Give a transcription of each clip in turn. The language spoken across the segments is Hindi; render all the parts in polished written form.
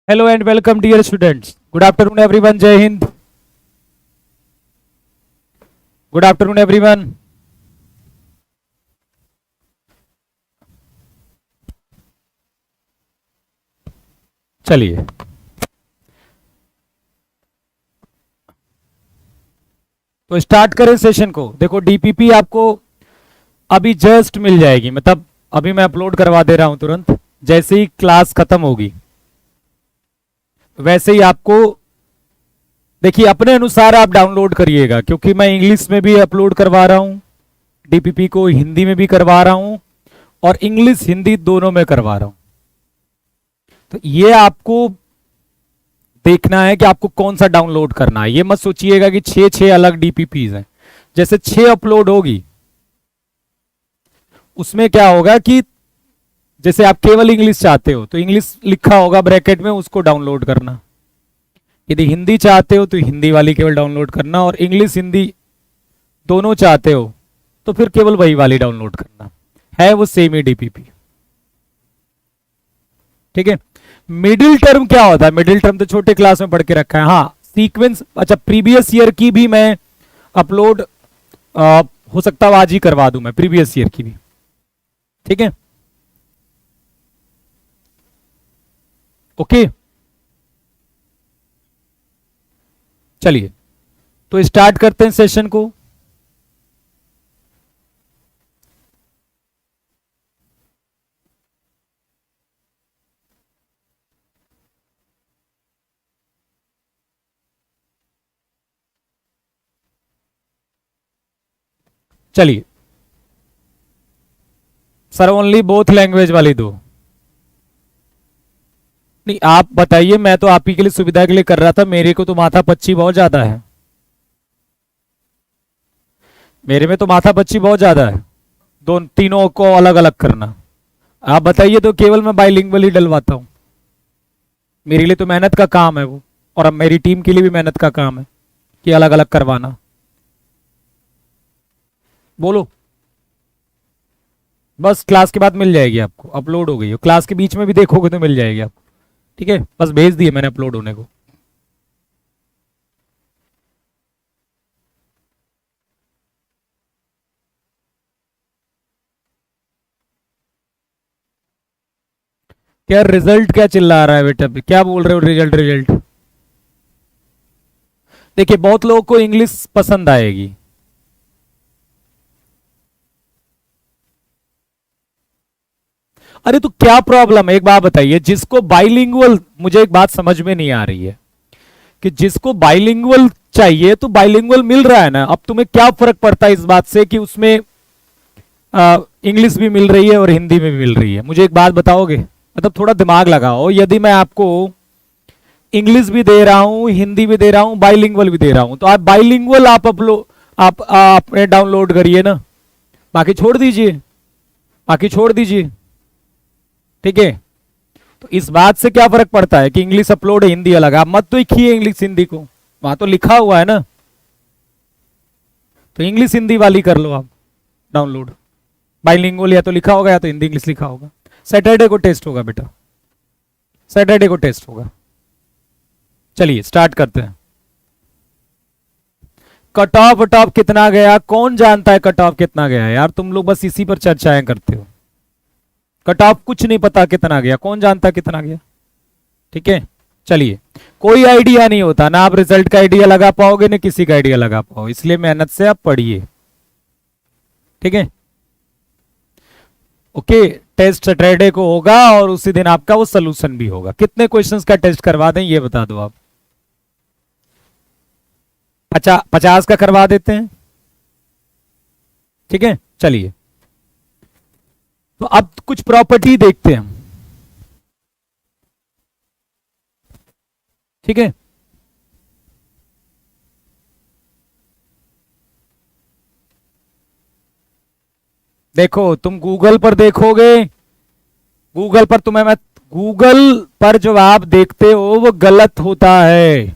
Hello and welcome, dear students. Good afternoon, everyone. Jai Hind. Good afternoon, everyone. चलिए तो स्टार्ट करें सेशन को। देखो डीपीपी आपको अभी जस्ट मिल जाएगी, मतलब अभी मैं अपलोड करवा दे रहा हूं तुरंत। जैसे ही क्लास खत्म होगी वैसे ही आपको, देखिए अपने अनुसार आप डाउनलोड करिएगा, क्योंकि मैं इंग्लिश में भी अपलोड करवा रहा हूं, डीपीपी को हिंदी में भी करवा रहा हूं और इंग्लिश हिंदी दोनों में करवा रहा हूं। तो ये आपको देखना है कि आपको कौन सा डाउनलोड करना है। ये मत सोचिएगा कि 6 अलग डीपीपीज हैं। जैसे 6 अपलोड होगी उसमें क्या होगा कि जैसे आप केवल इंग्लिश चाहते हो तो इंग्लिश लिखा होगा ब्रैकेट में, उसको डाउनलोड करना। यदि हिंदी चाहते हो तो हिंदी वाली केवल डाउनलोड करना, और इंग्लिश हिंदी दोनों चाहते हो तो फिर केवल वही वाली डाउनलोड करना। है वो सेम ही डीपीपी। ठीक है। मिडिल टर्म क्या होता है? मिडिल टर्म तो छोटे क्लास में पढ़ के रखा है। हाँ, सीक्वेंस, अच्छा प्रीवियस ईयर की भी मैं अपलोड हो सकता है आज ही करवा दूं मैं, प्रीवियस ईयर की भी। ठीक है, ओके। चलिए तो स्टार्ट करते हैं सेशन को। चलिए सर, ओनली बोथ लैंग्वेज वाली दो। नहीं, आप बताइए, मैं तो आप ही के लिए सुविधा के लिए कर रहा था। मेरे को तो माथा पच्ची बहुत ज्यादा है, मेरे में तो माथा पच्ची बहुत ज्यादा है, दोनों तीनों को अलग अलग करना। आप बताइए तो केवल मैं बाइलिंगुअल ही डलवाता हूं। मेरे लिए तो मेहनत का काम है वो, और अब मेरी टीम के लिए भी मेहनत का काम है कि अलग अलग करवाना। बोलो। बस क्लास के बाद मिल जाएगी आपको, अपलोड हो गई हो। क्लास के बीच में भी देखोगे तो मिल जाएगी आपको। ठीक है, बस भेज दिए मैंने अपलोड होने को। क्या रिजल्ट क्या चिल्ला रहा है बेटा? क्या बोल रहे हो रिजल्ट रिजल्ट? देखिए बहुत लोगों को इंग्लिश पसंद आएगी। अरे तो क्या प्रॉब्लम है, एक बात बताइए। जिसको बाइलिंगुअल, मुझे एक बात समझ में नहीं आ रही है कि जिसको बाइलिंगुअल चाहिए तो बाइलिंगुअल मिल रहा है ना। अब तुम्हें क्या फर्क पड़ता है इस बात से कि उसमें इंग्लिश भी मिल रही है और हिंदी में भी मिल रही है? मुझे एक बात बताओगे? मतलब थोड़ा दिमाग लगाओ। यदि मैं आपको इंग्लिश भी दे रहा हूं, हिंदी भी दे रहा हूं, बाइलिंगुअल भी दे रहा हूं, तो आप बाइलिंगुअल आप अपलोड, आप अपने डाउनलोड करिए ना, बाकी छोड़ दीजिए, बाकी छोड़ दीजिए। ठीक है, तो इस बात से क्या फर्क पड़ता है कि इंग्लिश अपलोड है हिंदी अलग? आप मत तो लिखिए इंग्लिश हिंदी को, वहां तो लिखा हुआ है ना। तो इंग्लिश हिंदी वाली कर लो आप डाउनलोड। बाइलिंगुअल या तो लिखा होगा या तो हिंदी इंग्लिश लिखा होगा। सैटरडे को टेस्ट होगा बेटा, सैटरडे को टेस्ट होगा। चलिए स्टार्ट करते हैं। कट ऑफ वट ऑफ कितना गया? कौन जानता है कट ऑफ कितना गया? यार तुम लोग बस इसी पर चर्चाएं करते हो। कट ऑफ कुछ नहीं पता कितना गया, कौन जानता कितना गया? ठीक है, चलिए। कोई आइडिया नहीं होता ना, आप रिजल्ट का आइडिया लगा पाओगे ना किसी का आइडिया लगा पाओ, इसलिए मेहनत से आप पढ़िए। ठीक है, ओके। टेस्ट सैटरडे को होगा और उसी दिन आपका वो सोल्यूशन भी होगा। कितने क्वेश्चंस का टेस्ट करवा दें ये बता दो आप? 50 का करवा देते हैं। ठीक है, चलिए तो अब कुछ प्रॉपर्टी देखते हैं। ठीक है, देखो तुम गूगल पर देखोगे, गूगल पर तुम्हें मैं, गूगल पर जो आप देखते हो वो गलत होता है।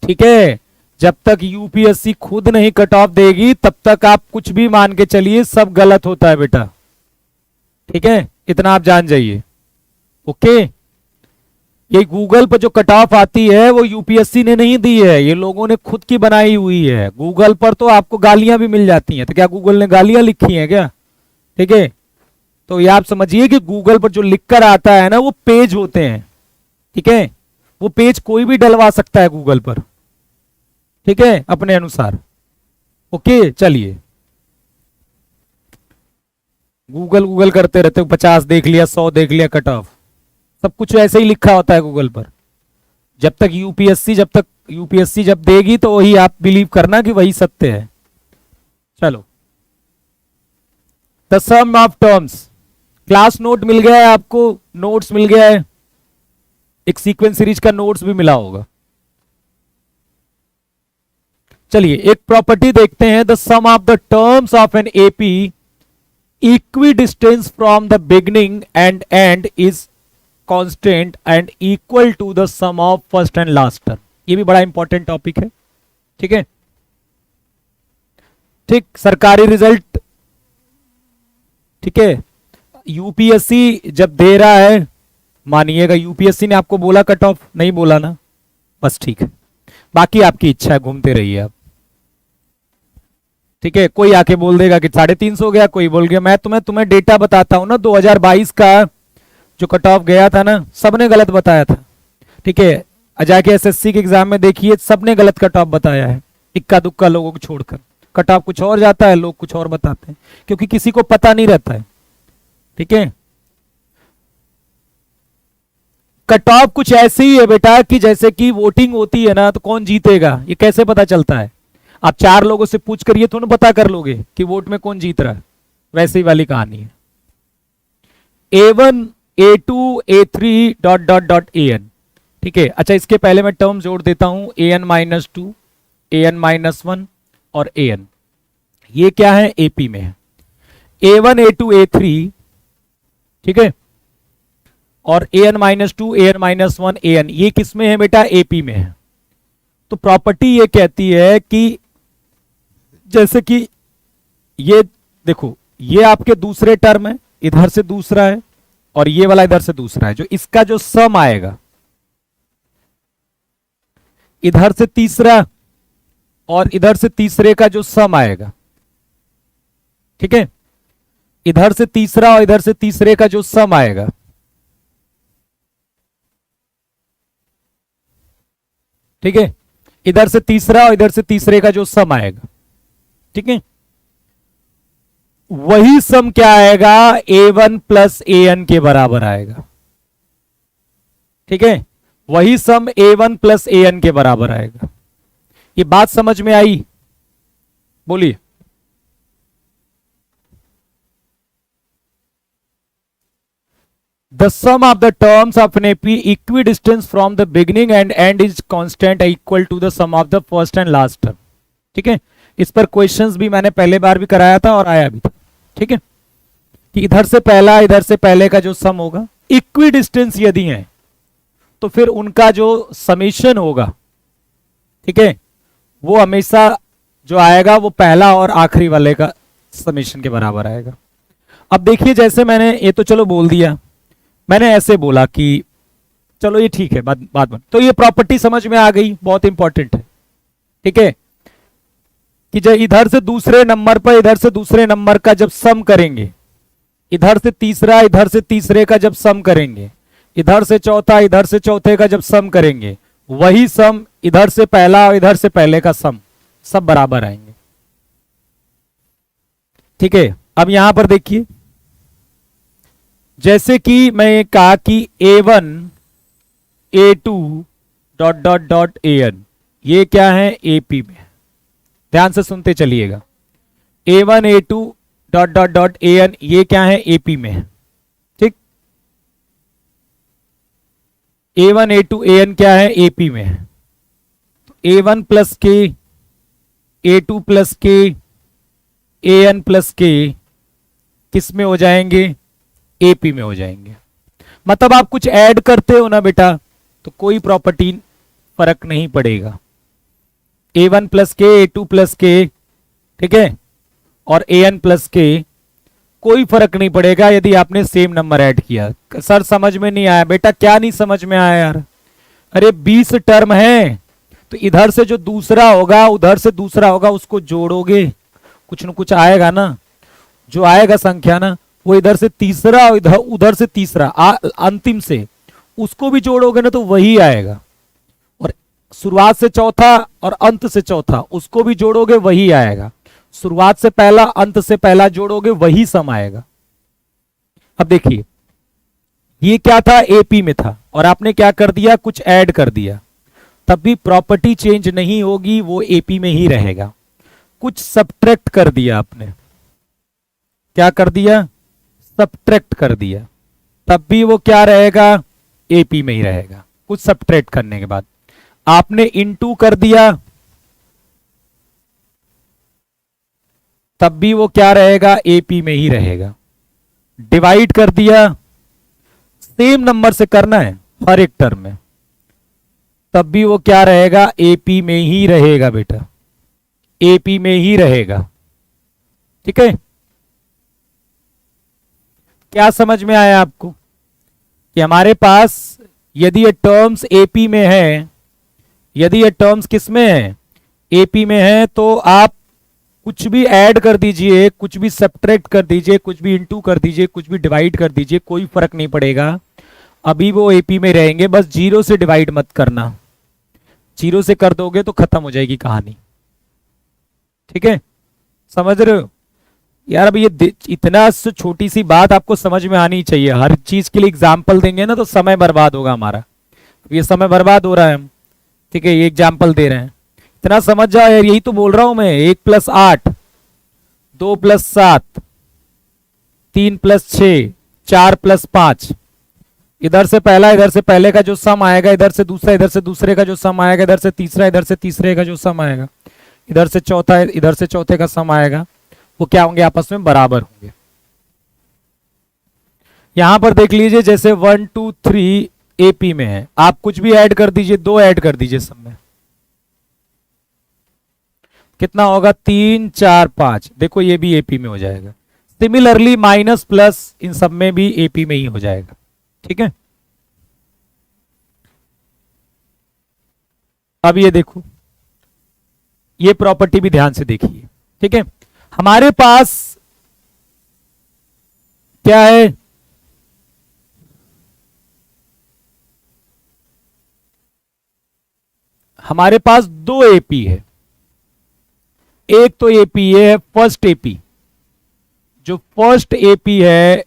ठीक है, जब तक यूपीएससी खुद नहीं कट ऑफ देगी तब तक आप कुछ भी मान के चलिए, सब गलत होता है बेटा। ठीक है, इतना आप जान जाइए। ओके, ये गूगल पर जो कट ऑफ आती है वो यूपीएससी ने नहीं दी है, ये लोगों ने खुद की बनाई हुई है। गूगल पर तो आपको गालियां भी मिल जाती हैं, तो क्या गूगल ने गालियां लिखी हैं क्या? ठीक है, तो ये आप समझिए कि गूगल पर जो लिखकर आता है ना वो पेज होते हैं। ठीक है, वो पेज कोई भी डलवा सकता है गूगल पर, ठीक है, अपने अनुसार। ओके, चलिए, गूगल गूगल करते रहते हो, 50 देख लिया, 100 देख लिया, कट ऑफ सब कुछ ऐसे ही लिखा होता है गूगल पर। जब तक यूपीएससी जब देगी तो वही आप बिलीव करना कि वही सत्य है। चलो, the sum of terms, class note मिल गया है आपको, नोट्स मिल गया है, एक सीक्वेंस सीरीज का नोट्स भी मिला होगा। चलिए एक प्रॉपर्टी देखते हैं, the sum of the terms of an AP equidistant from the beginning and end is constant and equal to the sum of first and last term. ये भी बड़ा इंपॉर्टेंट टॉपिक है। ठीक है, ठीक, सरकारी रिजल्ट, ठीक है, यूपीएससी जब दे रहा है, मानिएगा यूपीएससी ने आपको बोला कट ऑफ, नहीं बोला ना, बस ठीक है, बाकी आपकी इच्छा है, घूमते रहिए आप। ठीक है, कोई आके बोल देगा कि 350 हो गया, कोई बोल गया, मैं तुम्हें डेटा बताता हूं ना, 2022 का जो कट ऑफ गया था ना, सबने गलत बताया था। ठीक है, जाके एसएससी के एग्जाम में देखिए, सबने गलत कट ऑफ बताया है, इक्का दुक्का लोगों को छोड़कर। कट ऑफ कुछ और जाता है, लोग कुछ और बताते हैं, क्योंकि किसी को पता नहीं रहता है। ठीक है, कट ऑफ कुछ ऐसे ही है बेटा कि जैसे कि वोटिंग होती है ना, तो कौन जीतेगा ये कैसे पता चलता है? आप 4 लोगों से पूछ कर ये थोड़ा पता कर लोगे कि वोट में कौन जीत रहा है। वैसे ही वाली कहानी है। A1 A2 A3 dot dot dot AN। ठीक है, अच्छा इसके पहले मैं टर्म जोड़ देता हूं, AN-2 AN-1 और AN। ये क्या है? AP में है। A1 A2 A3, ठीक है, और AN-2 AN-1 AN ये किस में है बेटा? AP में है। तो प्रॉपर्टी ये कहती है कि जैसे कि ये देखो, ये आपके दूसरे टर्म है, इधर से दूसरा है और ये वाला इधर से दूसरा है, जो इसका जो सम आएगा, इधर से तीसरा और इधर से तीसरे का जो सम आएगा, ठीक है, इधर से तीसरा और इधर से तीसरे का जो सम आएगा, ठीक है, इधर से तीसरा और इधर से तीसरे का जो सम आएगा, ठीक है, वही सम क्या आएगा? A1 प्लस AN के बराबर आएगा। ठीक है, वही सम A1 प्लस AN के बराबर आएगा। ये बात समझ में आई? बोलिए। The sum of the terms of an AP equidistant from the beginning and end is constant equal to the sum of the first and last term। ठीक है, इस पर क्वेश्चंस भी मैंने पहले बार भी कराया था और आया भी था। ठीक है, कि इधर से पहला इधर से पहले का जो सम होगा, इक्विडिस्टेंस यदि है तो फिर उनका जो समेशन होगा, ठीक है, वो हमेशा जो आएगा वो पहला और आखिरी वाले का समेशन के बराबर आएगा। अब देखिए, जैसे मैंने ये तो चलो बोल दिया, मैंने ऐसे बोला कि चलो ये ठीक है, बात बन, तो ये प्रॉपर्टी समझ में आ गई, बहुत इंपॉर्टेंट है। ठीक है, कि जब इधर से दूसरे नंबर पर इधर से दूसरे नंबर का जब सम करेंगे, इधर से तीसरा इधर से तीसरे का जब सम करेंगे, इधर से चौथा इधर से चौथे का जब सम करेंगे, वही सम इधर से पहला और इधर से पहले का सम सब बराबर आएंगे। ठीक है, अब यहां पर देखिए, जैसे कि मैं कहा कि A1 A2 dot dot dot AN, ये क्या है? AP में। ध्यान से सुनते चलिएगा, A1 A2 dot dot dot AN ये क्या है? AP में है। ठीक, A1 A2 AN क्या है? AP में है। तो A1 plus K A2 plus K AN plus K किस में हो जाएंगे? AP में हो जाएंगे। मतलब आप कुछ ऐड करते हो ना बेटा, तो कोई प्रॉपर्टी फर्क नहीं पड़ेगा। A1 plus K A2 plus K, ठीक है, और AN प्लस K कोई फर्क नहीं पड़ेगा यदि आपने सेम नंबर ऐड किया। सर समझ में नहीं आया। बेटा क्या नहीं समझ में आया यार? अरे 20 टर्म है तो इधर से जो दूसरा होगा उधर से दूसरा होगा उसको जोड़ोगे, कुछ न कुछ आएगा ना, जो आएगा संख्या ना वो इधर से तीसरा इधर उधर से तीसरा अंतिम से उसको भी जोड़ोगे ना तो वही आएगा। और शुरुआत से चौथा और अंत से चौथा उसको भी जोड़ोगे वही आएगा। शुरुआत से पहला अंत से पहला जोड़ोगे वही सम आएगा। अब देखिए ये क्या था, एपी में था और आपने क्या कर दिया, कुछ ऐड कर दिया, तब भी प्रॉपर्टी चेंज नहीं होगी, वो एपी में ही रहेगा। कुछ सब्ट्रैक्ट कर दिया आपने, क्या कर दिया, सब्ट्रैक्ट कर दिया, तब भी वो क्या रहेगा, एपी में ही रहेगा। कुछ सब्ट्रैक्ट करने के बाद आपने इनटू कर दिया तब भी वो क्या रहेगा, एपी में ही रहेगा। डिवाइड कर दिया, सेम नंबर से करना है हर एक टर्म में, तब भी वो क्या रहेगा, एपी में ही रहेगा बेटा, एपी में ही रहेगा। ठीक है, क्या समझ में आया आपको कि हमारे पास यदि ये टर्म्स एपी में है, यदि ये टर्म्स किस में है, एपी में है, तो आप कुछ भी ऐड कर दीजिए, कुछ भी सब्ट्रैक्ट कर दीजिए, कुछ भी इनटू कर दीजिए, कुछ भी डिवाइड कर दीजिए, कोई फर्क नहीं पड़ेगा, अभी वो एपी में रहेंगे। बस जीरो से डिवाइड मत करना, जीरो से कर दोगे तो खत्म हो जाएगी कहानी। ठीक है, समझ रहे हो यार? अब ये इतना छोटी सी बात आपको समझ में आनी चाहिए। हर चीज के लिए एग्जाम्पल देंगे ना तो समय बर्बाद होगा हमारा, ये समय बर्बाद हो रहा है हम। ठीक है, ये एग्जाम्पल दे रहे हैं, इतना समझ जाओ यार, यही तो बोल रहा हूं मैं। 1 + 8, 2 + 7, 3 + 6, 4 + 5, इधर से पहला, इधर से पहले का जो सम आएगा, इधर से दूसरा, इधर से दूसरे का जो सम आएगा, इधर से तीसरा, इधर से तीसरे का जो सम आएगा, इधर से चौथा, इधर से चौथे का सम आएगा, वो क्या होंगे, आपस में बराबर होंगे। यहां पर देख लीजिए, जैसे 1 2 3 एपी में है, आप कुछ भी ऐड कर दीजिए, 2 ऐड कर दीजिए सब में, कितना होगा, 3 4 5, देखो ये भी एपी में हो जाएगा। सिमिलरली माइनस प्लस इन सब में भी एपी में ही हो जाएगा। ठीक है, अब ये देखो, ये प्रॉपर्टी भी ध्यान से देखिए। ठीक है, हमारे पास क्या है, हमारे पास 2 एपी है। एक तो एपी है फर्स्ट एपी, जो फर्स्ट एपी है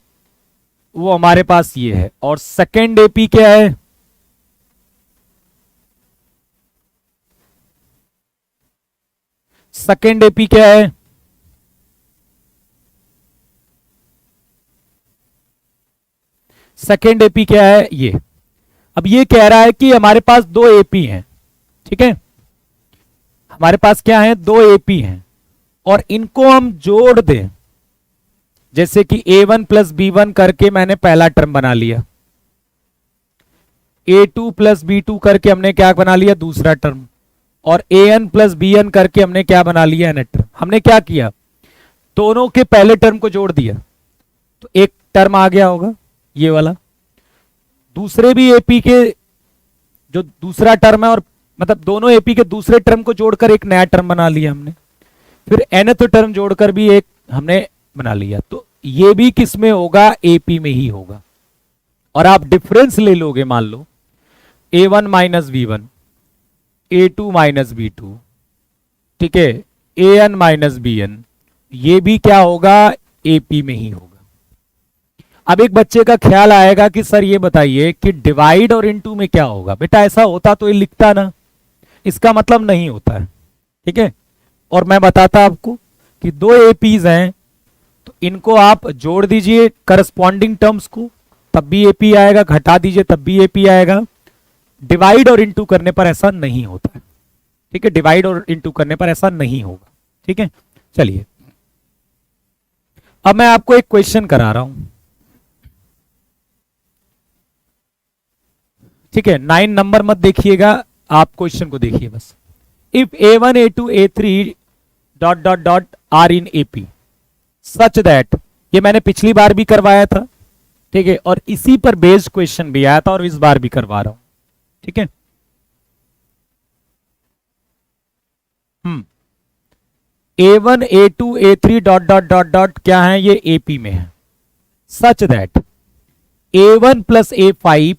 वो हमारे पास ये है, और सेकेंड एपी क्या है, सेकेंड एपी क्या है, सेकेंड एपी क्या है, ये। अब ये कह रहा है कि हमारे पास 2 एपी हैं। ठीक है, हमारे पास क्या है, 2 एपी हैं, और इनको हम जोड़ दें, जैसे कि a1 + b1 करके मैंने पहला टर्म बना लिया, a2 + b2 करके हमने क्या बना लिया, दूसरा टर्म, और an + bn करके हमने क्या बना लिया, n टर्म। हमने क्या किया, दोनों के पहले टर्म को जोड़ दिया, तो एक टर्म आ गया होगा ये वाला। दूसरे भी एपी के जो दूसरा टर्म है, और मतलब दोनों एपी के दूसरे टर्म को जोड़कर एक नया टर्म बना लिया हमने, फिर nth टर्म जोड़कर भी एक हमने बना लिया। तो ये भी किस में होगा, एपी में ही होगा। और आप डिफरेंस ले लोगे, मान लो a1 - b1, a2 - b2, ठीक है, an - bn, ये भी क्या होगा, एपी में ही होगा। अब एक बच्चे का ख्याल आएगा कि सर ये बताइए कि डिवाइड और इनटू में क्या होगा। बेटा ऐसा होता तो ये लिखता ना, इसका मतलब नहीं होता है। ठीक है, और मैं बताता आपको कि 2 एपीज हैं, तो इनको आप जोड़ दीजिए करस्पॉन्डिंग टर्म्स को, तब भी एपी आएगा, घटा दीजिए तब भी एपी आएगा। डिवाइड और इनटू करने पर ऐसा नहीं होता है। ठीक है, डिवाइड और इनटू करने पर ऐसा नहीं होगा। ठीक है, चलिए अब मैं आपको एक क्वेश्चन करा रहा हूं। ठीक है, 9 नंबर मत देखिएगा, आप क्वेश्चन को देखिए बस। If a1 a2 a3 ... are in AP such that, ये मैंने पिछली बार भी करवाया था, ठीक है, और इसी पर बेस्ड क्वेश्चन भी आया था और इस बार भी करवा रहा हूं, ठीक है। A1 A2 A3 dot dot dot dot क्या है, ये AP में है, such that A1 plus A5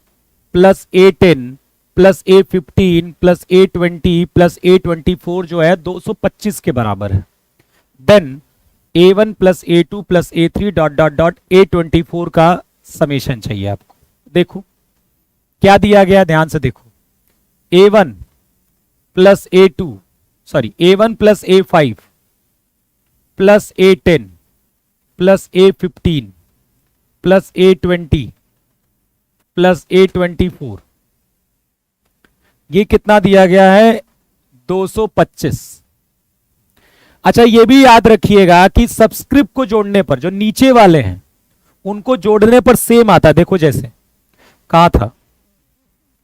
plus A10 plus A15 plus A20 plus A24 जो है 225 के बराबर है। Then A1 plus A2 plus A3 dot dot dot A24 का समेशन चाहिए आपको। देखो क्या दिया गया, ध्यान से देखो, A1 plus A2 sorry A1 plus A5 plus A10 plus A15 plus A20 plus A24, ये कितना दिया गया है, 225। अच्छा ये भी याद रखिएगा कि सब्सक्रिप्ट को जोड़ने पर जो नीचे वाले हैं उनको जोड़ने पर सेम आता है। देखो जैसे कहां था,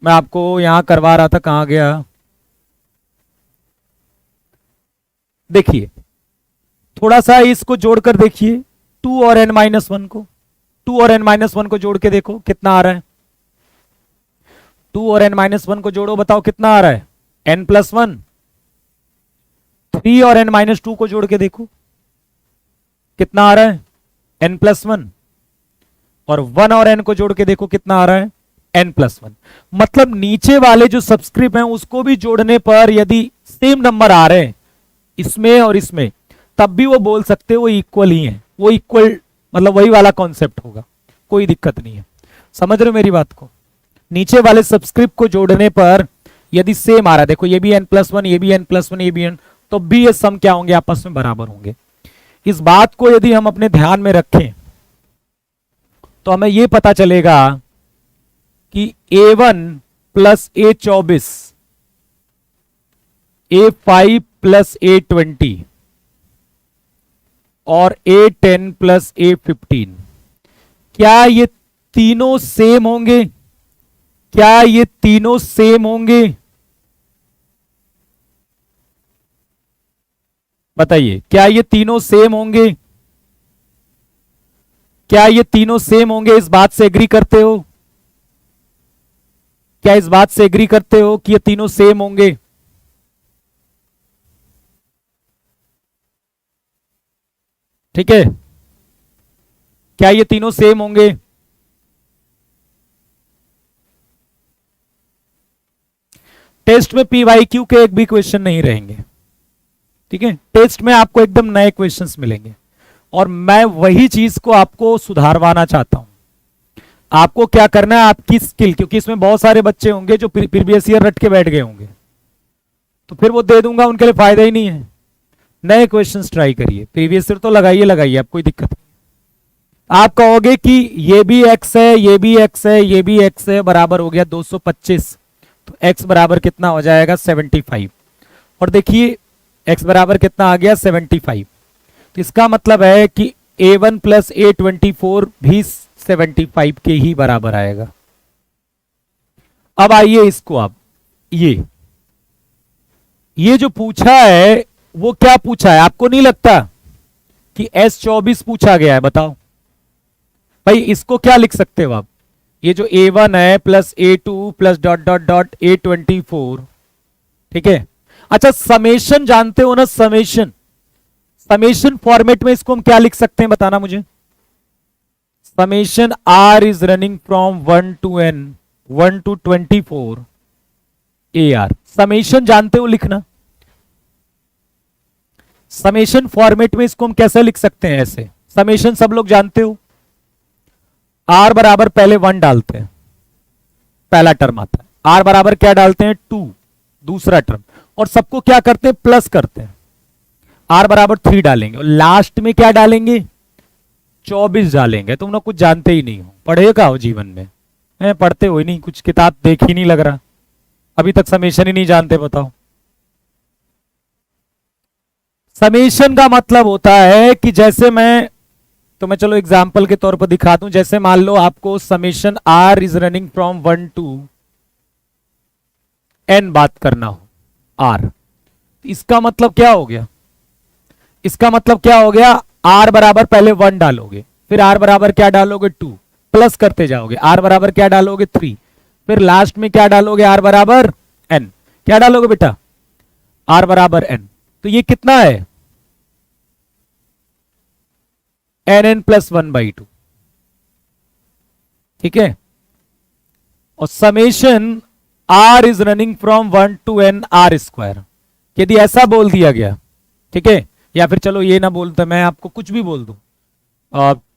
मैं आपको यहां करवा रहा था, कहां गया, देखिए थोड़ा सा इसको जोड़कर देखिए, 2 और n-1 को, 2 और n-1 को जोड़ के देखो कितना आ रहा है, 2 और n-1 को जोड़ो, बताओ कितना आ रहा है, n+1। 3 और n-2 को जोड़ के देखो कितना आ रहा है, n+1। और 1 और n को जोड़ के देखो कितना आ रहा है, n+1। मतलब नीचे वाले जो सब्सक्रिप्ट हैं उसको भी जोड़ने पर यदि सेम नंबर आ रहे हैं इसमें और इसमें, तब भी वो बोल सकते वो इक्वल ही है, वो इक्वल मतलब वही वाला कॉन्सेप्ट होगा, कोई दिक्कत नहीं है। समझ रहे हो मेरी बात को, नीचे वाले सब्सक्रिप्ट को जोड़ने पर यदि सेम आ रहा है, देखो ये भी n+1 ये भी n+1 ये भी n, तो भी ये सम क्या होंगे, आपस में बराबर होंगे। इस बात को यदि हम अपने ध्यान में रखें तो हमें यह पता चलेगा कि A1 plus A24 A5 plus A20 और A10 प्लस A15, क्या ये तीनों सेम होंगे, क्या ये तीनों सेम होंगे, बताइए क्या ये तीनों सेम होंगे, क्या ये तीनों सेम होंगे, इस बात से एग्री करते हो, क्या इस बात से एग्री करते हो कि ये तीनों सेम होंगे। ठीक है, क्या ये तीनों सेम होंगे, टेस्ट में PYQ के एक भी क्वेश्चन नहीं रहेंगे, ठीक है, टेस्ट में आपको एकदम नए क्वेश्चंस मिलेंगे और मैं वही चीज को आपको सुधारवाना चाहता हूं। आपको क्या करना है, आपकी स्किल, क्योंकि इसमें बहुत सारे बच्चे होंगे जो प्रीवियस ईयर रट के बैठ गए होंगे, तो फिर वो दे दूंगा उनके लिए फायदा ही नहीं है। नए क्वेश्चंस ट्राई करिए, प्रीवियस ईयर तो लगाइए लगाइए, आप कोई दिक्कत नहीं। आप कहोगे कि ये भी x है ये भी x है ये भी x है, बराबर हो गया 225, तो x बराबर कितना हो जाएगा 75। और देखिए x बराबर कितना आ गया 75, तो इसका मतलब है कि A1 प्लस A24 भी 75 के ही बराबर आएगा। अब आइए इसको, आप ये जो पूछा है वो क्या पूछा है, आपको नहीं लगता कि S24 पूछा गया है, बताओ भाई, इसको क्या लिख सकते हो आप, ये जो A1 है plus A2 plus dot dot dot A24, ठीक है। अच्छा समेशन जानते हो ना, समेशन, समेशन फॉर्मेट में इसको हम क्या लिख सकते हैं, बताना मुझे। Summation R is running from 1 to n 1 to 24 AR, summation जानते हो लिखना, समेशन फॉर्मेट में इसको हम कैसे लिख सकते हैं, ऐसे समेशन सब लोग जानते हो, R बराबर पहले 1 डालते हैं, पहला टर्म आता है, R बराबर क्या डालते हैं 2 दूसरा टर्म, और सबको क्या करते हैं प्लस करते हैं, R बराबर 3 डालेंगे और लास्ट में क्या डालेंगे 24 डालेंगे। तुम लोग कुछ जानते ही नहीं हो, पढ़े का हो जीवन में, पढ़ते हो ही नहीं, कुछ किताब देख ही नहीं लग रहा, अभी तक समेशन ही नहीं जानते, बताओ। समेशन का मतलब होता है कि जैसे मैं चलो एग्जांपल के तौर पर दिखा दूं, जैसे मान लो आपको summation R is running from 1 to n बात करना हो R, इसका मतलब क्या हो गया, इसका मतलब क्या हो गया, R बराबर पहले 1 डालोगे, फिर आर बराबर क्या डालोगे 2, प्लस करते जाओगे, आर बराबर क्या डालोगे 3, फिर लास्ट में क्या डालोगे आर बराबर n, क्या डालोगे बेटा आर बराबर n। तो ये कितना है nn प्लस 1/2, ठीक है। और summation r is running from 1 to n r square, यदि ऐसा बोल दिया गया, ठीक है, या फिर चलो ये ना बोलता, मैं आपको कुछ भी बोल दूं,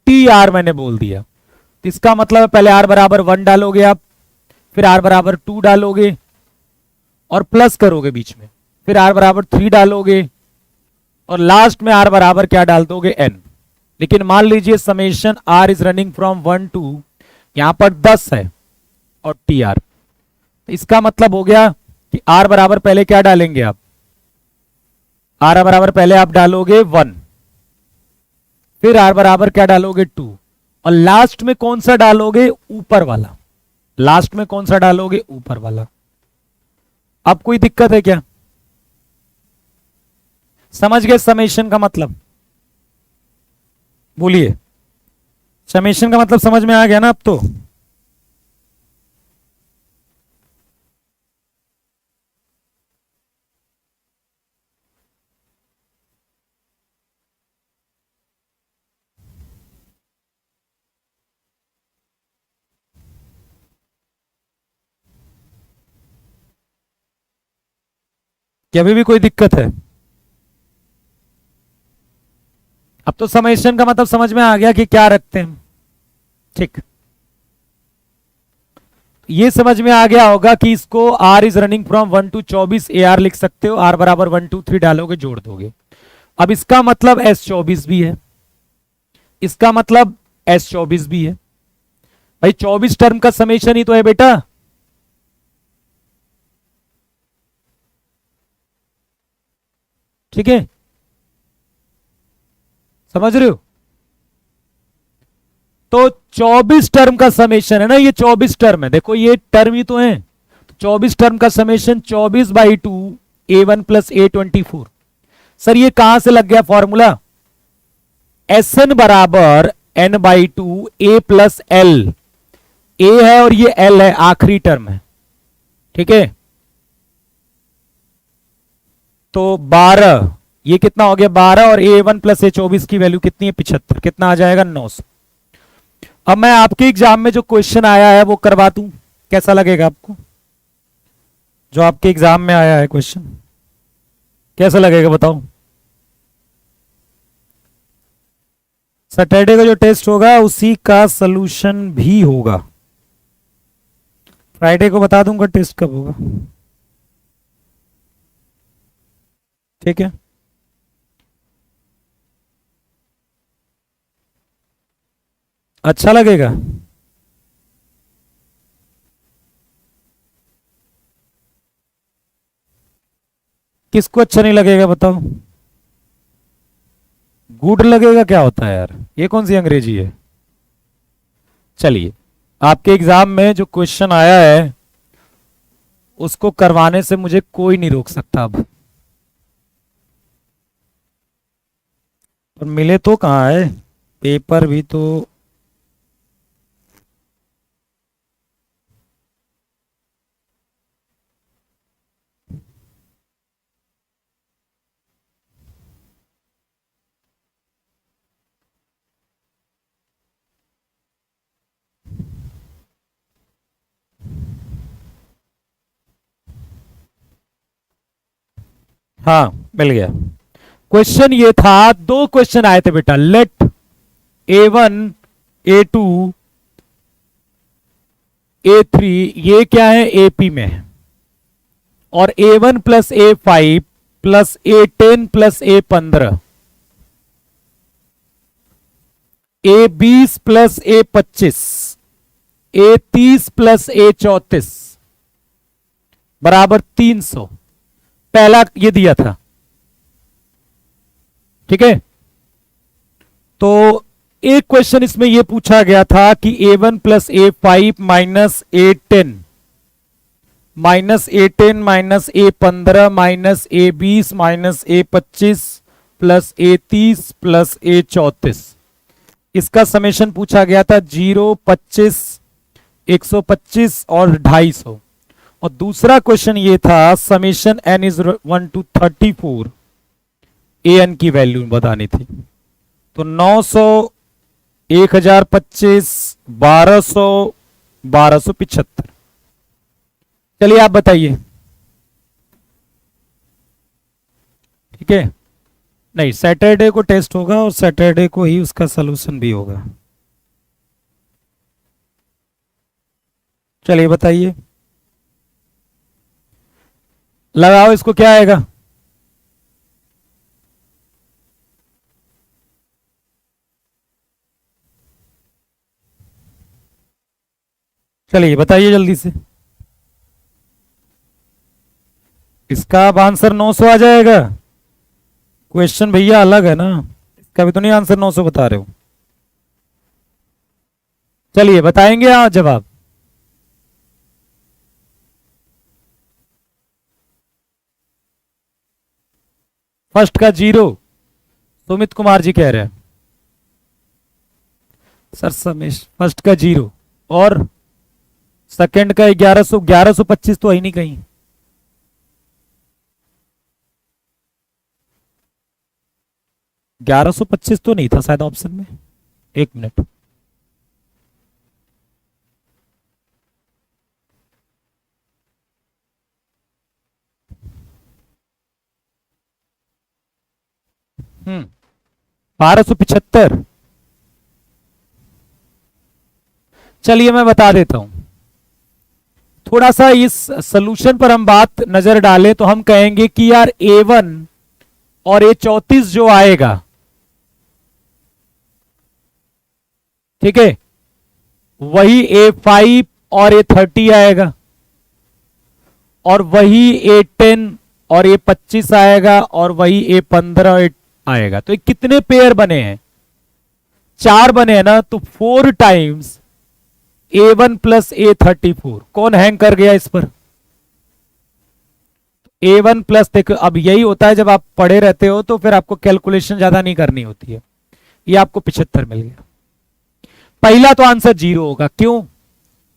टी आर मैंने बोल दिया, तो इसका मतलब पहले आर बराबर 1 डालोगे आप, फिर आर बराबर 2 डालोगे और प्लस करोगे बीच में, फिर आर बराबर 3 डालोगे और लास्ट में आर बराबर क्या डाल दोगे n। लेकिन मान लीजिए summation r is running from 1 to, यहां पर 10 है और टी आर, इसका मतलब हो गया कि r बराबर पहले क्या डालेंगे आप, r बराबर पहले आप डालोगे 1, फिर r बराबर क्या डालोगे 2 और लास्ट में कौन सा डालोगे ऊपर वाला, लास्ट में कौन सा डालोगे ऊपर वाला। अब कोई दिक्कत है क्या, समझ गए समेशन का मतलब, बोलिए समेशन का मतलब समझ में आ गया ना अब तो। क्या अभी भी कोई दिक्कत है, अब तो समेशन का मतलब समझ में आ गया कि क्या रखते हैं, ठीक। ये समझ में आ गया होगा कि इसको r is running from 1 to 24 AR लिख सकते हो, r बराबर 1 2 3 डालोगे जोड़ दोगे। अब इसका मतलब S24 भी है, इसका मतलब S24 भी है, भाई 24 टर्म का समेशन ही तो है बेटा, ठीक है, समझ रहे हो। तो 24 टर्म का समेशन है ना, ये 24 टर्म है, देखो ये टर्म ही तो है, तो 24 टर्म का summation 24/2 A1 plus A24। Sir ये कहां से लग गया फॉर्मूला, Sn बराबर n/2 A plus L, A है और ये L है, आखिरी टर्म है, ठीक है। तो 12, ये कितना हो गया 12 और A1 प्लस A24 की वैल्यू कितनी है 75, कितना आ जाएगा 900। अब मैं आपके एग्जाम में जो क्वेश्चन आया है वो करवा दूं, कैसा लगेगा आपको, जो आपके एग्जाम में आया है क्वेश्चन कैसा लगेगा बताओ। सैटरडे का जो टेस्ट होगा उसी का सलूशन भी होगा, फ्राइडे को बता दूंगा टेस्ट कब होगा, ठीक है। अच्छा लगेगा, किसको अच्छा नहीं लगेगा बताओ, गुड लगेगा क्या होता है यार, ये कौन सी अंग्रेजी है। चलिए आपके एग्जाम में जो क्वेश्चन आया है उसको करवाने से मुझे कोई नहीं रोक सकता अब, पर मिले तो कहाँ है, पेपर भी तो हाँ मिल गया। क्वेश्चन ये था, दो क्वेश्चन आए थे बेटा, लेट A1 A2 A3 ये क्या है AP में है, और A1 plus A5 plus A10 plus A15 A20 plus A25 A30 plus A34 बराबर 300, पहला ये दिया था, ठीक है। तो एक क्वेश्चन इसमें यह पूछा गया था कि A1 plus A5 minus A10 minus A10 minus A15 minus A20 minus A25 plus A30 plus A34 इसका समेशन पूछा गया था 0, 25, 125 और 250। और दूसरा क्वेश्चन ये था summation n is 1 to 34, an की वैल्यू बतानी थी। तो 900, 1025, 1200, 1275। चलिए आप बताइए। ठीक है, नहीं सैटरडे को टेस्ट होगा और सैटरडे को ही उसका सलूशन भी होगा। चलिए बताइए, लगाओ इसको, क्या आएगा? चलिए बताइए जल्दी से। इसका अब आंसर 900 आ जाएगा। क्वेश्चन भैया अलग है ना, इसका भी तो नहीं आंसर 900 बता रहे हो। चलिए बताएंगे आप जवाब। फर्स्ट का 0, सुमित कुमार जी कह रहे हैं सर समेश फर्स्ट का 0 और सेकंड का 1100, 1125 तो है ही नहीं कहीं। ग्यारह सौ पच्चीस तो नहीं था शायद ऑप्शन में। एक मिनट, हम्म, 1275। चलिए मैं बता देता हूं। थोड़ा सा इस सॉल्यूशन पर हम बात नजर डालें तो हम कहेंगे कि यार A1 और A34 जो आएगा, ठीक है, वही A5 और A30 आएगा, और वही A10 और A25 आएगा, और वही A15 आएगा। तो ये कितने पेयर बने हैं? 4 बने हैं ना, तो 4 टाइम्स A1 प्लस A34। कौन हैंग कर गया इस पर? A1 प्लस, देखो अब यही होता है जब आप पढ़े रहते हो तो फिर आपको कैलकुलेशन ज्यादा नहीं करनी होती है। ये आपको 75 मिल गया। पहला तो आंसर 0 होगा, क्यों?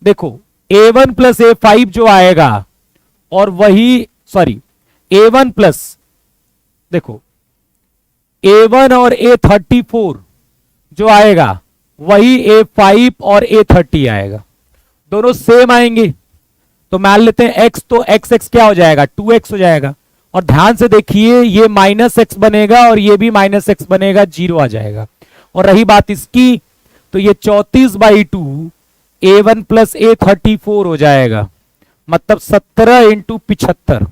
देखो A1 प्लस A5 जो आएगा, और वही सॉरी A1 प्लस, देखो A1 और A34 जो आएगा वही A5 और A30 आएगा, दोनों सेम आएंगे। तो मान लेते हैं x, तो x x क्या हो जाएगा? 2x हो जाएगा। और ध्यान से देखिए, ये -x बनेगा और ये भी -x बनेगा, 0 आ जाएगा। और रही बात इसकी, तो ये 34/2 A1 प्लस A34 हो जाएगा, मतलब 17 इंटू 75।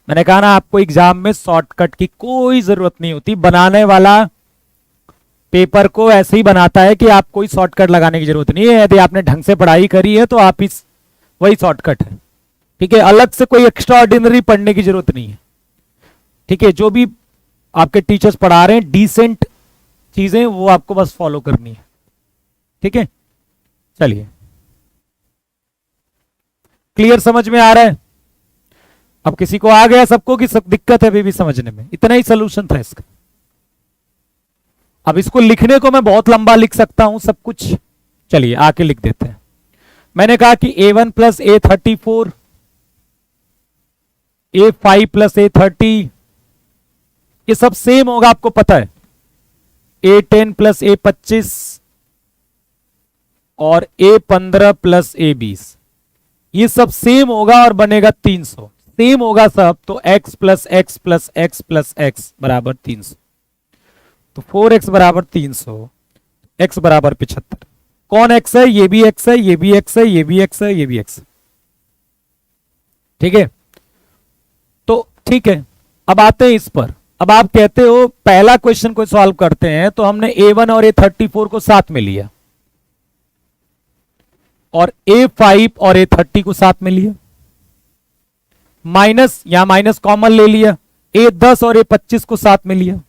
मैंने कहा ना आपको एग्जाम में शॉर्टकट की कोई जरूरत नहीं होती। बनाने वाला पेपर को ऐसे ही बनाता है कि आप कोई शॉर्टकट लगाने की जरूरत नहीं है। यदि आपने ढंग से पढ़ाई करी है तो आप इस वही शॉर्टकट है। ठीक है, अलग से कोई एक्स्ट्रा ऑर्डिनरी पढ़ने की जरूरत नहीं है। ठीक है, जो भी आपके टीचर्स पढ़ा रहे हैं डिसेंट चीजें वो आपको बस फॉलो करनी है। ठीक है, चलिए क्लियर, समझ में आ रहा है? अब किसी को आ गया सबको कि सब दिक्कत है अभी भी समझने में? इतना ही सोल्यूशन था इसका। अब इसको लिखने को मैं बहुत लंबा लिख सकता हूं सब कुछ, चलिए आके लिख देते हैं। मैंने कहा कि A1 plus A34, A5 plus A30, ये सब सेम होगा, आपको पता है। A10 प्लस A25 और A15 प्लस A20, ये सब सेम होगा और बनेगा 300। सेम होगा सब, तो x plus x plus x plus x बराबर 300। तो 4x बराबर 300, x बराबर 75। कौन x है? ये भी x है, ये भी x है, ये भी x है, ये भी x है। ठीक है, तो ठीक है, अब आते हैं इस पर। अब आप कहते हो पहला क्वेश्चन को सॉल्व करते हैं, तो हमने A1 और A34 को साथ में लिया, और A5 और A30 को साथ में लिया, माइनस, यहां माइनस कॉमन ले लिया, A10 और A25 को साथ में लिया।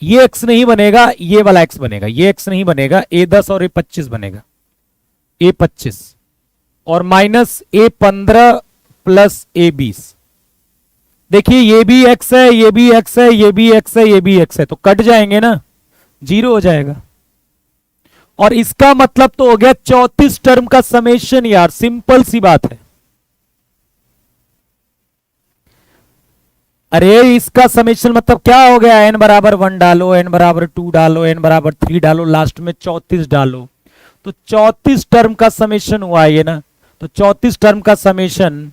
ये x नहीं बनेगा, ये वाला x बनेगा, ये x नहीं बनेगा, A10 और A25 बनेगा, A25 और माइनस A15 प्लस A20। देखिए ये भी एक्स है, ये भी एक्स है, ये भी एक्स है, ये भी एक्स है, तो कट जाएंगे ना, जीरो हो जाएगा। और इसका मतलब तो हो गया 34 टर्म का समेशन यार, सिंपल सी बात है। अरे इसका समेशन मतलब क्या हो गया, एन बराबर 1 डालो, एन बराबर 2 डालो, एन बराबर 3 डालो, लास्ट में 34 डालो, तो 34 टर्म का समेशन हुआ ये ना। तो 34 टर्म का समेशन,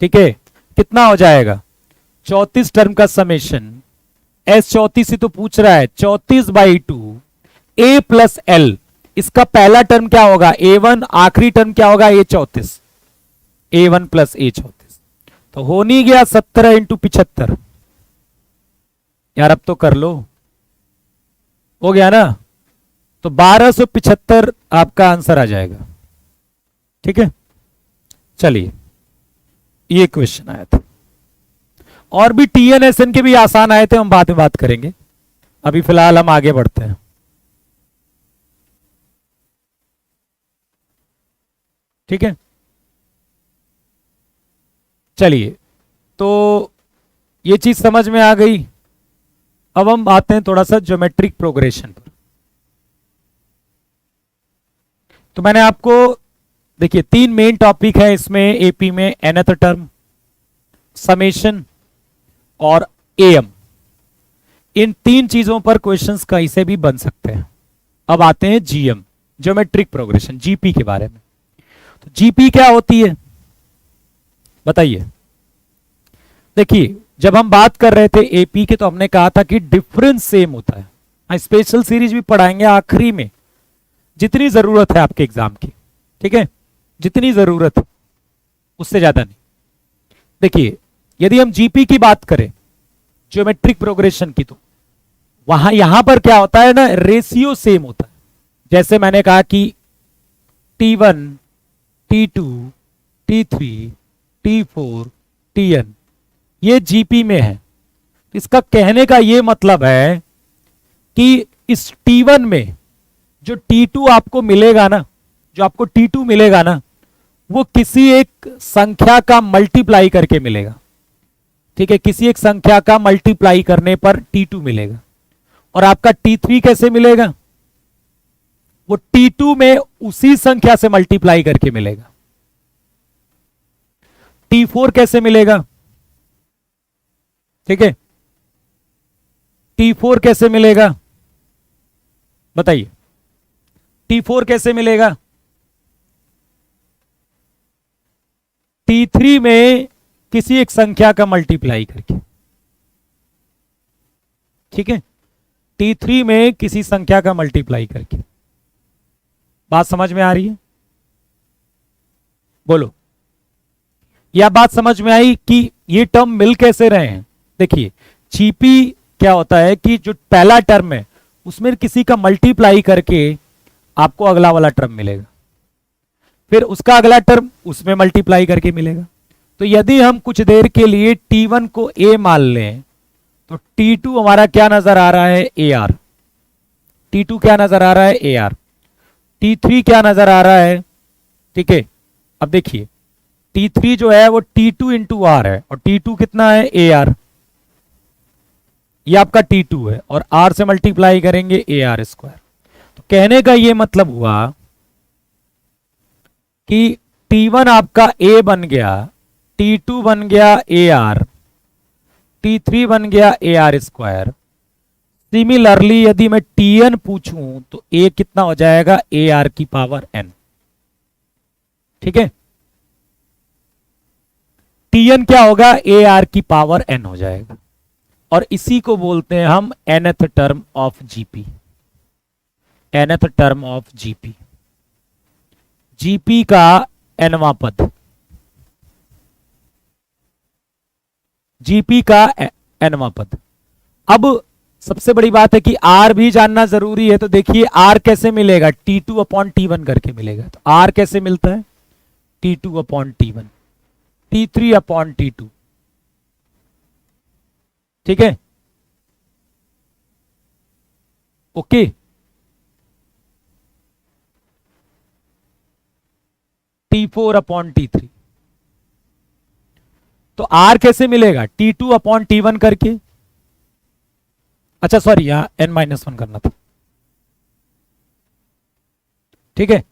ठीक है, कितना हो जाएगा, 34 टर्म का समेशन, एस 34 ही तो पूछ रहा है, 34/2 ए प्लस एल। इसका पहला टर्म क्या होगा, A1, आखिरी टर्म क्या होगा, A34, A1 प्लस A34। तो हो नहीं गया 17 इंटू 75, यार अब तो कर लो, हो गया ना। तो 1275 आपका आंसर आ जाएगा। ठीक है, चलिए ये क्वेश्चन आया था। और भी TNSN के भी आसान आए थे, हम बाद में बात करेंगे, अभी फिलहाल हम आगे बढ़ते हैं। ठीक है, चलिए, तो ये चीज समझ में आ गई। अब हम आते हैं थोड़ा सा ज्योमेट्रिक प्रोग्रेशन पर। तो मैंने आपको, देखिए 3 मेन टॉपिक है इसमें एपी में, nth टर्म, समेशन और एम। इन 3 चीजों पर क्वेश्चंस कैसे भी बन सकते हैं। अब आते हैं जीएम, ज्योमेट्रिक प्रोग्रेशन, जीपी के बारे में। तो जीपी क्या होती है बताइए। देखिए जब हम बात कर रहे थे एपी के, तो हमने कहा था कि डिफरेंस सेम होता है। स्पेशल सीरीज भी पढ़ाएंगे आखिरी में, जितनी जरूरत है आपके एग्जाम की, ठीक है, जितनी जरूरत है उससे ज्यादा नहीं। देखिए यदि हम जीपी की बात करें, ज्योमेट्रिक प्रोग्रेशन की, तो वहां यहां पर क्या होता है ना, रेशियो सेम होता है। जैसे मैंने कहा कि T1, T2, T3, T4, Tn, ये जीपी में है। इसका कहने का ये मतलब है कि इस T1 में जो T2 आपको मिलेगा ना, जो आपको T2 मिलेगा ना, वो किसी एक संख्या का मल्टीप्लाई करके मिलेगा। ठीक है, किसी एक संख्या का मल्टीप्लाई करने पर T2 मिलेगा। और आपका T3 कैसे मिलेगा, वो T2 में उसी संख्या से मल्टीप्लाई करके मिलेगा। T4 कैसे मिलेगा, ठीक है, T4 कैसे मिलेगा बताइए, T4 कैसे मिलेगा, T3 में किसी एक संख्या का मल्टीप्लाई करके। ठीक है, T3 में किसी संख्या का मल्टीप्लाई करके। बात समझ में आ रही है, बोलो, यह बात समझ में आई कि ये टर्म मिल कैसे रहे हैं। देखिए जीपी क्या होता है कि जो पहला टर्म है उसमें किसी का मल्टीप्लाई करके आपको अगला वाला टर्म मिलेगा, फिर उसका अगला टर्म उसमें मल्टीप्लाई करके मिलेगा। तो यदि हम कुछ देर के लिए T1 को A मान लें, तो T2 हमारा क्या नजर आ रहा है, AR। T2 क्या नजर आ रहा है, AR। T3 क्या नजर आ रहा है, ठीक है। अब देखिए T3 जो है वो T2 इंटू आर है, और T2 कितना है, AR। ये आपका T2 है, और R से मल्टीप्लाई करेंगे AR स्क्वायर। तो कहने का ये मतलब हुआ कि T1 आपका A बन गया, T2 बन गया AR, T3 बन गया AR स्क्वायर। सिमिलरली यदि मैं Tn पूछूं तो A कितना हो जाएगा, AR की पावर n। ठीक है, Tn क्या होगा, AR की पावर n हो जाएगा। और इसी को बोलते हैं हम nth term of GP, nth term of GP, GP का nवां पद, जीपी का nवां पद। अब सबसे बड़ी बात है कि आर भी जानना जरूरी है। तो देखिए आर कैसे मिलेगा, T2 अपॉन T1 करके मिलेगा। तो आर कैसे मिलता है, T2 upon T1, T3 upon T2। ठीक है, ओके। T4 upon T3। तो आर कैसे मिलेगा, T2 अपॉन T1 करके। अच्छा सॉरी, यहां n-1 करना था, ठीक है।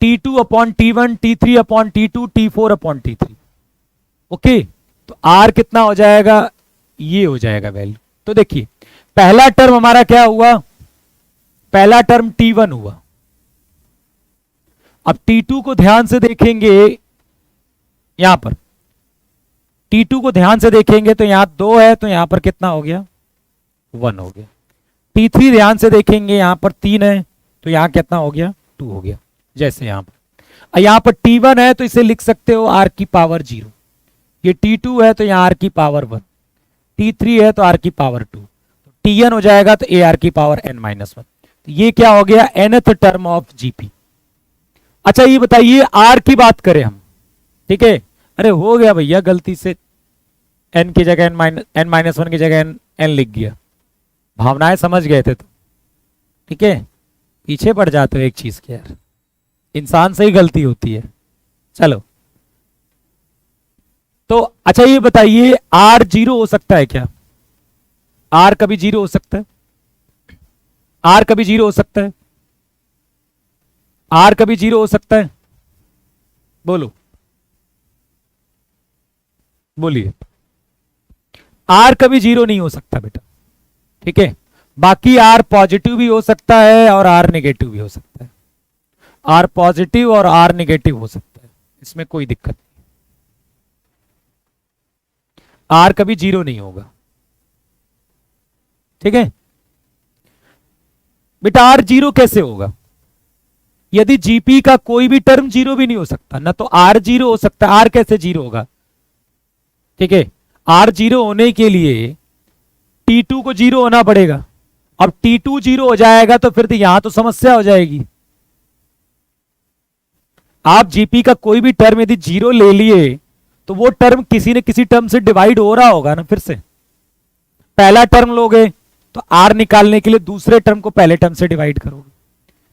T2 upon T1, T3 upon T2, T4 upon T3। Okay, तो R कितना हो जाएगा, ये हो जाएगा वैल्यू। तो देखिए पहला टर्म हमारा क्या हुआ, पहला टर्म T1 हुआ। अब T2 को ध्यान से देखेंगे, यहां पर T2 को ध्यान से देखेंगे तो यहां 2 है, तो यहां पर कितना हो गया, 1 हो गया। T3 ध्यान से देखेंगे, यहां पर 3 है, तो यहां कितना हो गया, 2 हो गया। जैसे यहां पर T1 है तो इसे लिख सकते हो R की पावर 0, ये T2 है तो यहां R की पावर 1, T3 है तो R की पावर 2, Tn हो जाएगा तो AR की पावर n-1। तो ये क्या हो गया, nth टर्म ऑफ जीपी। अच्छा ये बताइए R की बात करें हम, ठीक है। अरे हो गया भैया, गलती से n की जगह n-1 की जगह n लिख गया, भावनाएं समझ गए थे तो, ठीक है। पीछे पड़ जाते हो एक चीज के यार, इंसान से ही गलती होती है। चलो तो अच्छा ये बताइए R 0 हो सकता है क्या, R कभी 0 हो सकता है, R कभी 0 हो सकता है, R कभी 0 हो सकता है, बोलो बोलिए। R कभी 0 नहीं हो सकता बेटा, ठीक है। बाकी R पॉजिटिव भी हो सकता है और R नेगेटिव भी हो सकता है, R पॉजिटिव और R नेगेटिव हो सकता है, इसमें कोई दिक्कत नहीं। R कभी 0 नहीं होगा, ठीक है बेटा। R 0 कैसे होगा, यदि जीपी का कोई भी टर्म 0 भी नहीं हो सकता ना, तो R 0 हो सकता है। R कैसे 0 होगा, ठीक है। R 0 होने के लिए T2 को 0 होना पड़ेगा। अब T2 0 हो जाएगा तो फिर तो यहां तो समस्या हो जाएगी। आप जीपी का कोई भी टर्म यदि 0 ले लिए तो वो टर्म किसी न किसी टर्म से डिवाइड हो रहा होगा ना, फिर से पहला टर्म लोगे तो R निकालने के लिए दूसरे टर्म को पहले टर्म से डिवाइड करोगे,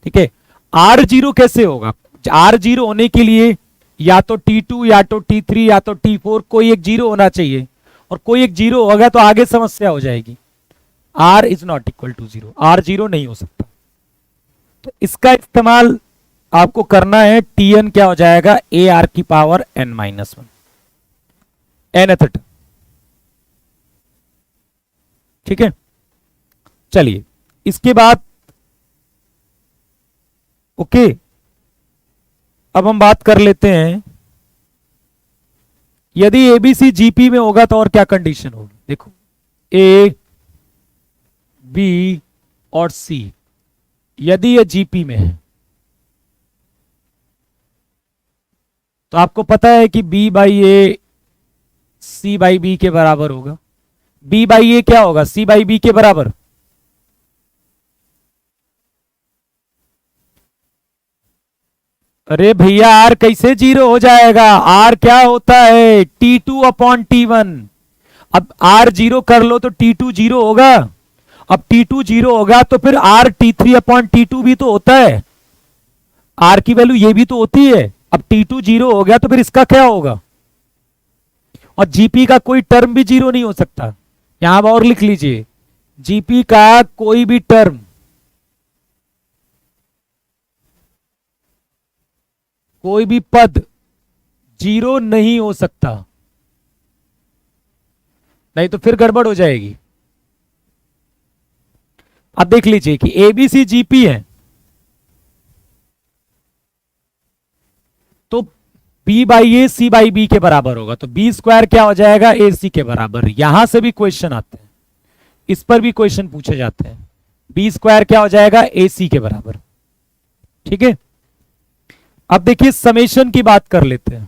ठीक है। R 0 कैसे होगा, R 0 होने के लिए या तो T2 या तो T3 या तो T4 कोई एक 0 होना चाहिए, और कोई एक 0 होगा तो आगे समस्या हो जाएगी। R is not equal to 0, R 0 नहीं हो सकता। तो इसका इस्तेमाल आपको करना है, Tn क्या हो जाएगा, AR की पावर n-1, nth टर्म, ठीक है। चलिए इसके बाद ओके, अब हम बात कर लेते हैं यदि एबीसी जीपी में होगा तो और क्या कंडीशन होगी। देखो ए बी और सी यदि ये जीपी में है तो आपको पता है कि B by A C by B के बराबर होगा। बी बाई ए क्या होगा, सी बाई बी के बराबर। अरे भैया आर कैसे 0 हो जाएगा, आर क्या होता है, T2 अपॉन T1। अब आर 0 कर लो तो T2 0 होगा। अब T2 0 होगा तो फिर आर T3 अपॉन T2 भी तो होता है, आर की वैल्यू ये भी तो होती है। अब T2 0 हो गया तो फिर इसका क्या होगा, और जीपी का कोई टर्म भी 0 नहीं हो सकता। यहां और लिख लीजिए, जीपी का कोई भी टर्म, कोई भी पद 0 नहीं हो सकता, नहीं तो फिर गड़बड़ हो जाएगी। अब देख लीजिए कि एबीसी जीपी है तो B by A C by B के बराबर होगा, तो बी स्क्वायर क्या हो जाएगा, ए सी के बराबर। यहां से भी क्वेश्चन आते हैं, इस पर भी क्वेश्चन पूछे जाते हैं। बी स्क्वायर क्या हो जाएगा, ए सी के बराबर, ठीक है। अब देखिए समेशन की बात कर लेते हैं,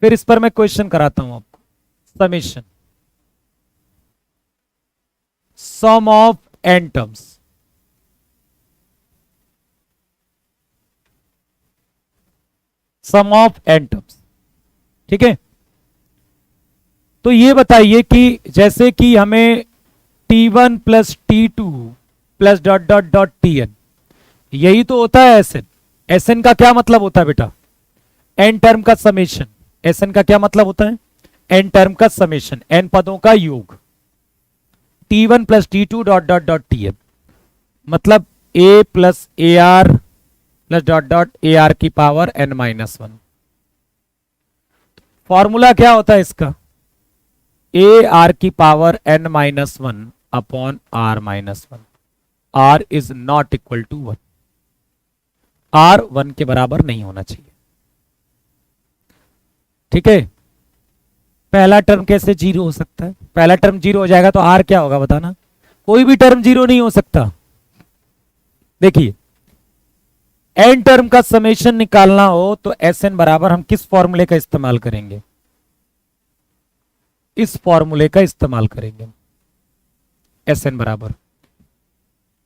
फिर इस पर मैं क्वेश्चन कराता हूं आपको। Summation, sum of N terms, sum of N terms, ठीक है। तो ये बताइए कि जैसे कि हमें T1 plus T2 plus dot dot dot Tn, यही तो होता है एसएन। एसएन का क्या मतलब होता है बेटा, एन टर्म का समेशन। एस एन का क्या मतलब होता है? एन टर्म का समेशन, एन पदों का योग, T1 plus T2 dot dot dot Tn, मतलब a plus a r plus dot dot a are की power n minus one. Formula क्या होता है इसका? ए आर की power n minus one upon are minus one. R is not equal to one, r one के बराबर नहीं होना चाहिए। ठीक है, पहला टर्म कैसे जीरो हो सकता है? पहला टर्म जीरो हो जाएगा तो आर क्या होगा बताना? कोई भी टर्म जीरो नहीं हो सकता। देखिए, एन टर्म का समेशन निकालना हो तो एस एन बराबर हम किस फॉर्मूले का इस्तेमाल करेंगे? इस फॉर्मूले का इस्तेमाल करेंगे। एस एन बराबर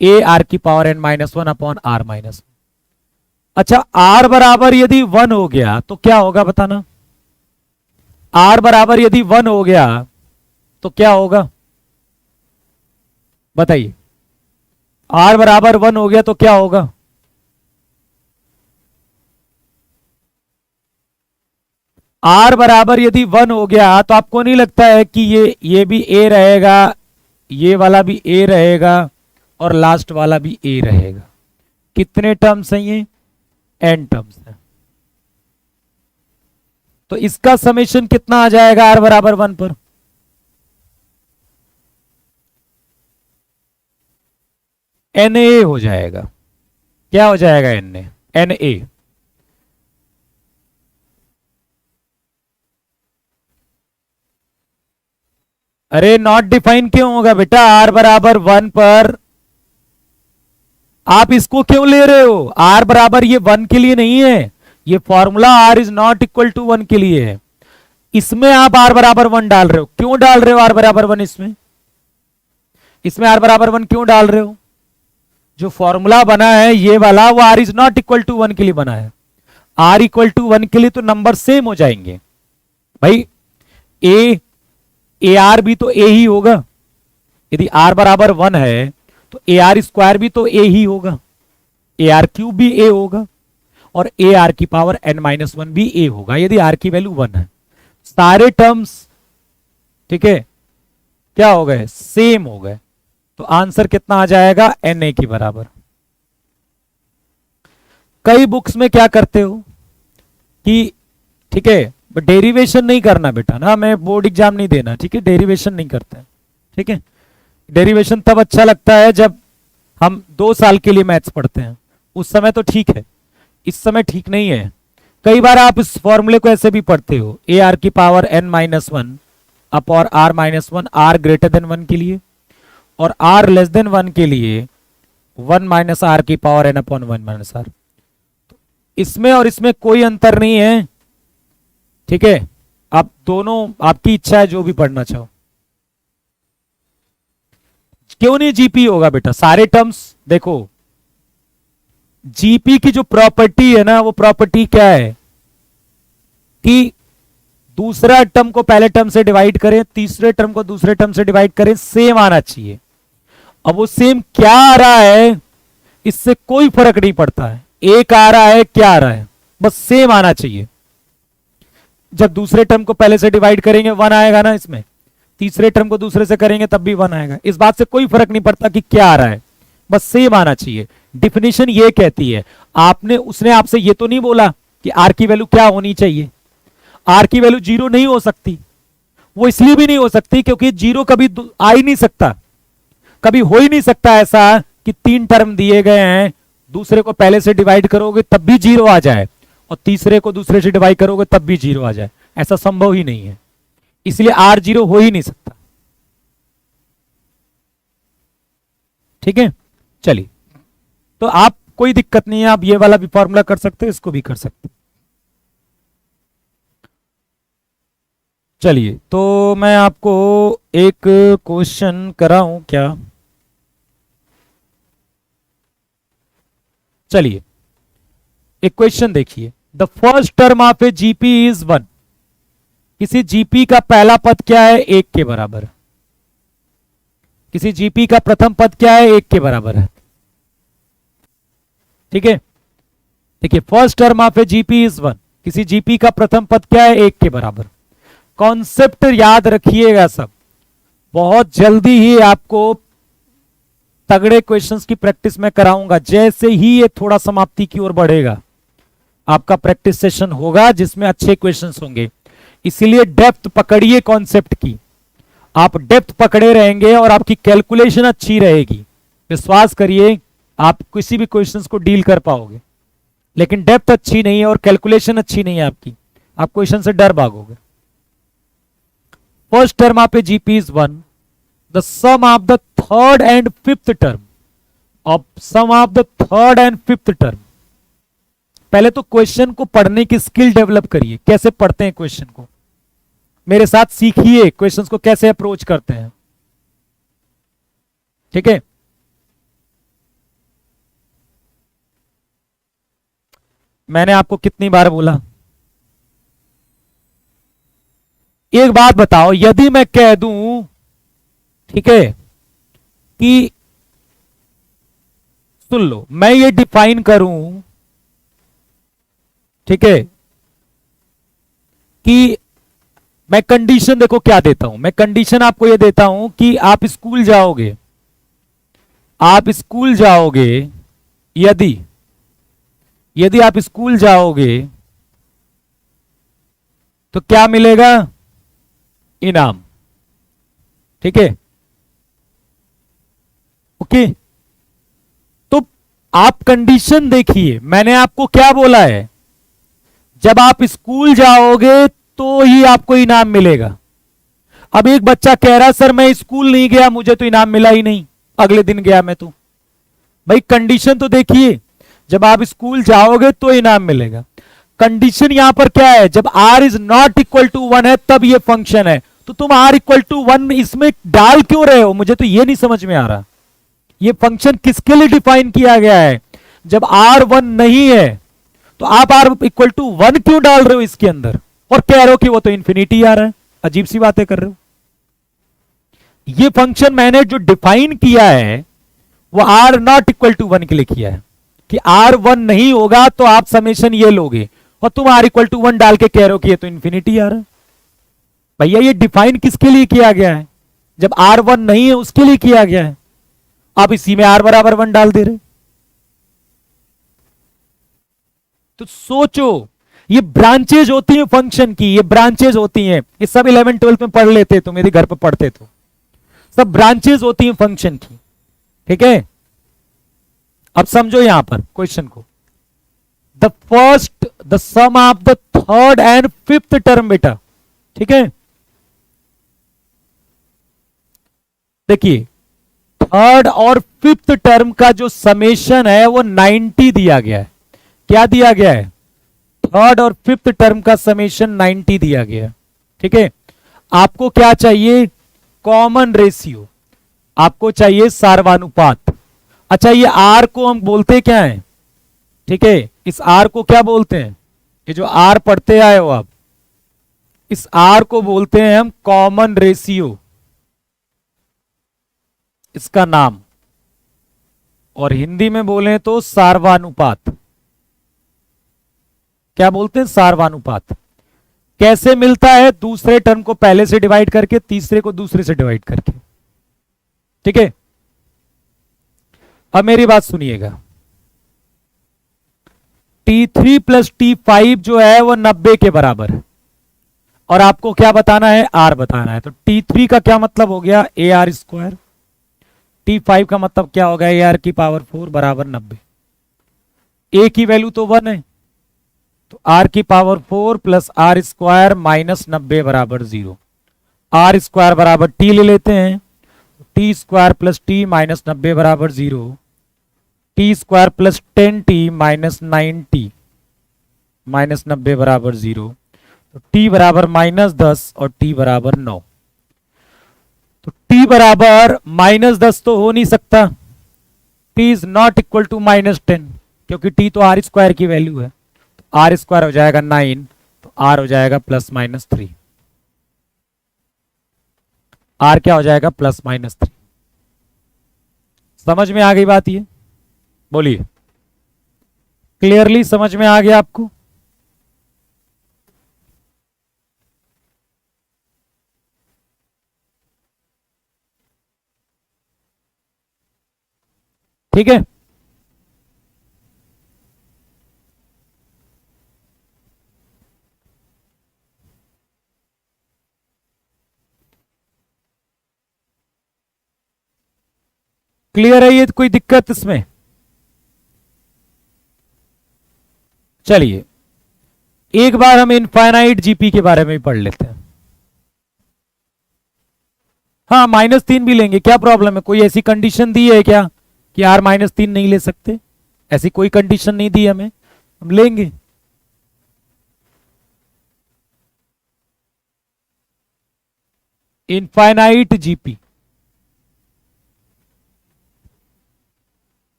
ए आर की power N minus one upon are minus one. अच्छा, आर बराबर यदि वन हो गया तो क्या होगा बताना? आर बराबर यदि वन हो गया तो क्या होगा बताइए? आर बराबर वन हो गया तो क्या होगा? आर बराबर यदि वन हो गया तो आपको नहीं लगता है कि ये भी ए रहेगा, ये वाला भी ए रहेगा और लास्ट वाला भी ए रहेगा? कितने टर्म्स हैं ये? एन टर्म्स हैं। तो इसका समेशन कितना आ जाएगा आर बराबर वन पर? एन ए हो जाएगा। क्या हो जाएगा? N A, N A. अरे नॉट डिफाइन क्यों होगा बेटा आर बराबर वन पर? आप इसको क्यों ले रहे हो? आर बराबर ये वन के लिए नहीं है, ये formula R is not equal to one के लिए है। इसमें आप आर बराबर वन डाल रहे हो। क्यों डाल रहे हो आर बराबर वन? इसमें आर बराबर वन क्यों डाल रहे हो? जो फॉर्मूला बना है ये वाला, वो R is not equal to one के लिए बना है। आर इक्वल टू वन के लिए तो नंबर सेम हो जाएंगे भाई। ए आर भी तो ए ही होगा। यदि आर बराबर वन है तो ए आर स्क्वायर भी तो ए ही होगा, ए आर क्यूब भी ए होगा और ए आर की पावर एन माइनस वन भी ए होगा यदि आर की वैल्यू वन है। सारे टर्म्स ठीक है क्या हो गए? सेम हो गए। तो आंसर कितना आ जाएगा? एन ए के बराबर। कई बुक्स में क्या करते हो कि ठीक है डेरिवेशन नहीं करना बेटा ना, मैं बोर्ड एग्जाम नहीं देना, ठीक है, डेरिवेशन नहीं करते हैं, ठीक है। डेरिवेशन तब अच्छा लगता है जब हम 2 साल के लिए मैथ्स पढ़ते हैं, उस समय तो ठीक है, इस समय ठीक नहीं है। कई बार आप इस फॉर्मूले को ऐसे भी पढ़ते हो, ए आर की power N minus one upon are minus one, R greater than one के लिए, और आर लेस देन वन के लिए वन माइनस आर की power N upon one minus R. इसमें और इसमें कोई अंतर नहीं है, ठीक है। आप दोनों आपकी इच्छा है जो भी पढ़ना चाहो। क्यों नहीं जीपी होगा बेटा? सारे टर्म्स देखो, जीपी की जो प्रॉपर्टी है ना, वो प्रॉपर्टी क्या है कि दूसरा टर्म को पहले टर्म से डिवाइड करें, तीसरे टर्म को दूसरे टर्म से डिवाइड करें, सेम आना चाहिए। अब वो सेम क्या आ रहा है इससे कोई फर्क नहीं पड़ता है, एक आ रहा है क्या आ रहा है, बस सेम आना चाहिए। जब दूसरे टर्म को पहले से डिवाइड करेंगे 1 आएगा ना इसमें, तीसरे टर्म को दूसरे से करेंगे तब भी 1 आएगा। इस बात से कोई फर्क नहीं पड़ता कि क्या आ रहा है, बस सेम आना चाहिए। डिफिनेशन ये कहती है, उसने आपसे ये तो नहीं बोला कि आर की वैल्यू क्या होनी चाहिए। आर की वैल्यू 0 नहीं हो सकती, वो इसलिए भी नहीं हो सकती क्योंकि 0 कभी आ ही नहीं सकता, कभी हो ही नहीं सकता ऐसा कि 3 टर्म दिए गए हैं, दूसरे को पहले से डिवाइड करोगे तब भी 0 आ जाए और तीसरे को दूसरे से डिवाइड करोगे तब भी 0 आ जाए, ऐसा संभव ही नहीं है। इसलिए आर 0 हो ही नहीं सकता, ठीक है। चलिए, तो आप कोई दिक्कत नहीं है, आप ये वाला भी फॉर्मूला कर सकते हो, इसको भी कर सकते हो। चलिए, तो मैं आपको एक क्वेश्चन कराऊं क्या? चलिए, एक क्वेश्चन देखिए, the first term of A GP is 1। किसी जीपी का पहला पद क्या है? 1 के बराबर। किसी जीपी का प्रथम पद क्या है? 1 के बराबर है, ठीक है। देखिए, first term of A GP is 1, किसी जीपी का प्रथम पद क्या है, 1 के बराबर। कॉन्सेप्ट याद रखिएगा सब, बहुत जल्दी ही आपको तगड़े क्वेश्चंस की प्रैक्टिस में कराऊंगा। जैसे ही ये थोड़ा समाप्ति की ओर बढ़ेगा आपका प्रैक्टिस सेशन होगा जिसमें अच्छे क्वेश्चंस होंगे। इसीलिए डेप्थ पकड़िए कॉन्सेप्ट की, आप डेप्थ पकड़े रहेंगे और आपकी कैलकुलेशन अच्छी रहेगी, विश्वास करिए आप किसी भी क्वेश्चंस को डील कर पाओगे। लेकिन डेप्थ अच्छी नहीं है और कैलकुलेशन अच्छी नहीं है आपकी, आप क्वेश्चन से डर भागोगे। फर्स्ट टर्म आप GP is 1, the sum of the third and fifth term of sum of the third and fifth term. पहले तो क्वेश्चन को पढ़ने की स्किल डेवलप करिए, कैसे पढ़ते हैं क्वेश्चन को, मेरे साथ सीखिए क्वेश्चंस को कैसे अप्रोच करते हैं। ठीक है, मैंने आपको कितनी बार बोला। एक बात बताओ, यदि मैं कह दूं, ठीक है, कि सुन लो, मैं ये डिफाइन करूं, ठीक है, कि मैं कंडीशन देखो क्या देता हूं, मैं कंडीशन आपको ये देता हूं कि आप स्कूल जाओगे, आप स्कूल जाओगे, यदि आप स्कूल जाओगे तो क्या मिलेगा, इनाम। ठीक है, ओके। तो आप कंडीशन देखिए, मैंने आपको क्या बोला है, जब आप स्कूल जाओगे तो ही आपको इनाम मिलेगा। अब एक बच्चा कह रहा सर मैं स्कूल नहीं गया, मुझे तो इनाम मिला ही नहीं, अगले दिन गया मैं तो। भाई कंडीशन तो देखिए, जब आप स्कूल जाओगे तो इनाम मिलेगा। कंडीशन यहां पर क्या है, जब r is not equal to 1 है तब ये फंक्शन है। तो तुम r इक्वल टू 1 इसमें डाल क्यों रहे हो, मुझे तो ये नहीं समझ में आ रहा। ये फंक्शन किसके लिए डिफाइन किया गया है, जब r 1 नहीं है तो आप r इक्वल टू 1 क्यों डाल रहे हो इसके अंदर, और कह रहे हो कि वो तो इंफिनिटी आ रहा है। अजीब सी बातें कर रहे हो। ये फंक्शन मैंने जो डिफाइन किया है वो r नॉट इक्वल टू 1 के लिए किया है, कि r 1 नहीं होगा तो आप समेशन ये लोगे, और तुम r इक्वल टू 1 डाल के कह रहे हो कि ये तो इंफिनिटी आ रहा है। भैया ये डिफाइन किसके लिए किया गया है, जब r 1 नहीं है उसके लिए किया गया है। आप इसी में r बराबर 1 डाल दे रहे। तो सोचो, ये ब्रांचेज होती हैं फंक्शन की, ये ब्रांचेज होती हैं, ये सब 11 12 में पढ़ लेते तो, मेरे घर पे पढ़ते तो, सब ब्रांचेज होती हैं फंक्शन की। ठीक है, अब समझो यहां पर क्वेश्चन को, the sum of the third and fifth term बेटा। ठीक है, देखिए थर्ड और फिफ्थ टर्म का जो समेशन है वो 90 दिया गया है। क्या दिया गया है, थर्ड और फिफ्थ टर्म का समेशन 90 दिया गया है। ठीक है, आपको क्या चाहिए, कॉमन रेशियो, आपको चाहिए सार्वनुपात। अच्छा ये आर को हम बोलते क्या है, ठीक है, इस आर को क्या बोलते हैं, ये जो आर पढ़ते आए हो आप, इस आर को बोलते हैं हम कॉमन रेशियो, इसका नाम, और हिंदी में बोले तो सार्वनुपात। क्या बोलते हैं, सार्वनुपात। कैसे मिलता है, दूसरे टर्म को पहले से डिवाइड करके, तीसरे को दूसरे से डिवाइड करके। ठीक है, अब मेरी बात सुनिएगा, T3 प्लस T5 जो है वो 90 के बराबर है, और आपको क्या बताना है, R बताना है। तो T3 का क्या मतलब हो गया, AR स्क्वायर, T5 का मतलब क्या हो गया, AR की पावर 4 बराबर 90। A की वैल्यू तो 1 है, तो R की power 4 plus R square minus 90 बराबर 0। R स्क्वायर बराबर T ले लेते हैं, T square plus T minus 90 बराबर 0, T square plus 10T minus 9T minus 90 बराबर 0। तो T बराबर माइनस 10 और T बराबर 9। तो T बराबर माइनस 10 तो हो नहीं सकता, T is not equal to minus 10, क्योंकि T तो R स्क्वायर की वैल्यू है। तो R स्क्वायर हो जाएगा 9, तो R हो जाएगा प्लस माइनस 3। R क्या हो जाएगा, प्लस माइनस 3। समझ में आ गई बात, ये बोलिए, क्लियरली समझ में आ गया आपको। ठीक है। क्लियर है ये? कोई दिक्कत इसमें? चलिए एक बार हम इनफाइनाइट जीपी के बारे में भी पढ़ लेते हैं। हाँ -3 भी लेंगे, क्या प्रॉब्लम है? कोई ऐसी कंडीशन दी है क्या कि आर -3 नहीं ले सकते? ऐसी कोई कंडीशन नहीं दी हमें, हम लेंगे। इनफाइनाइट जीपी,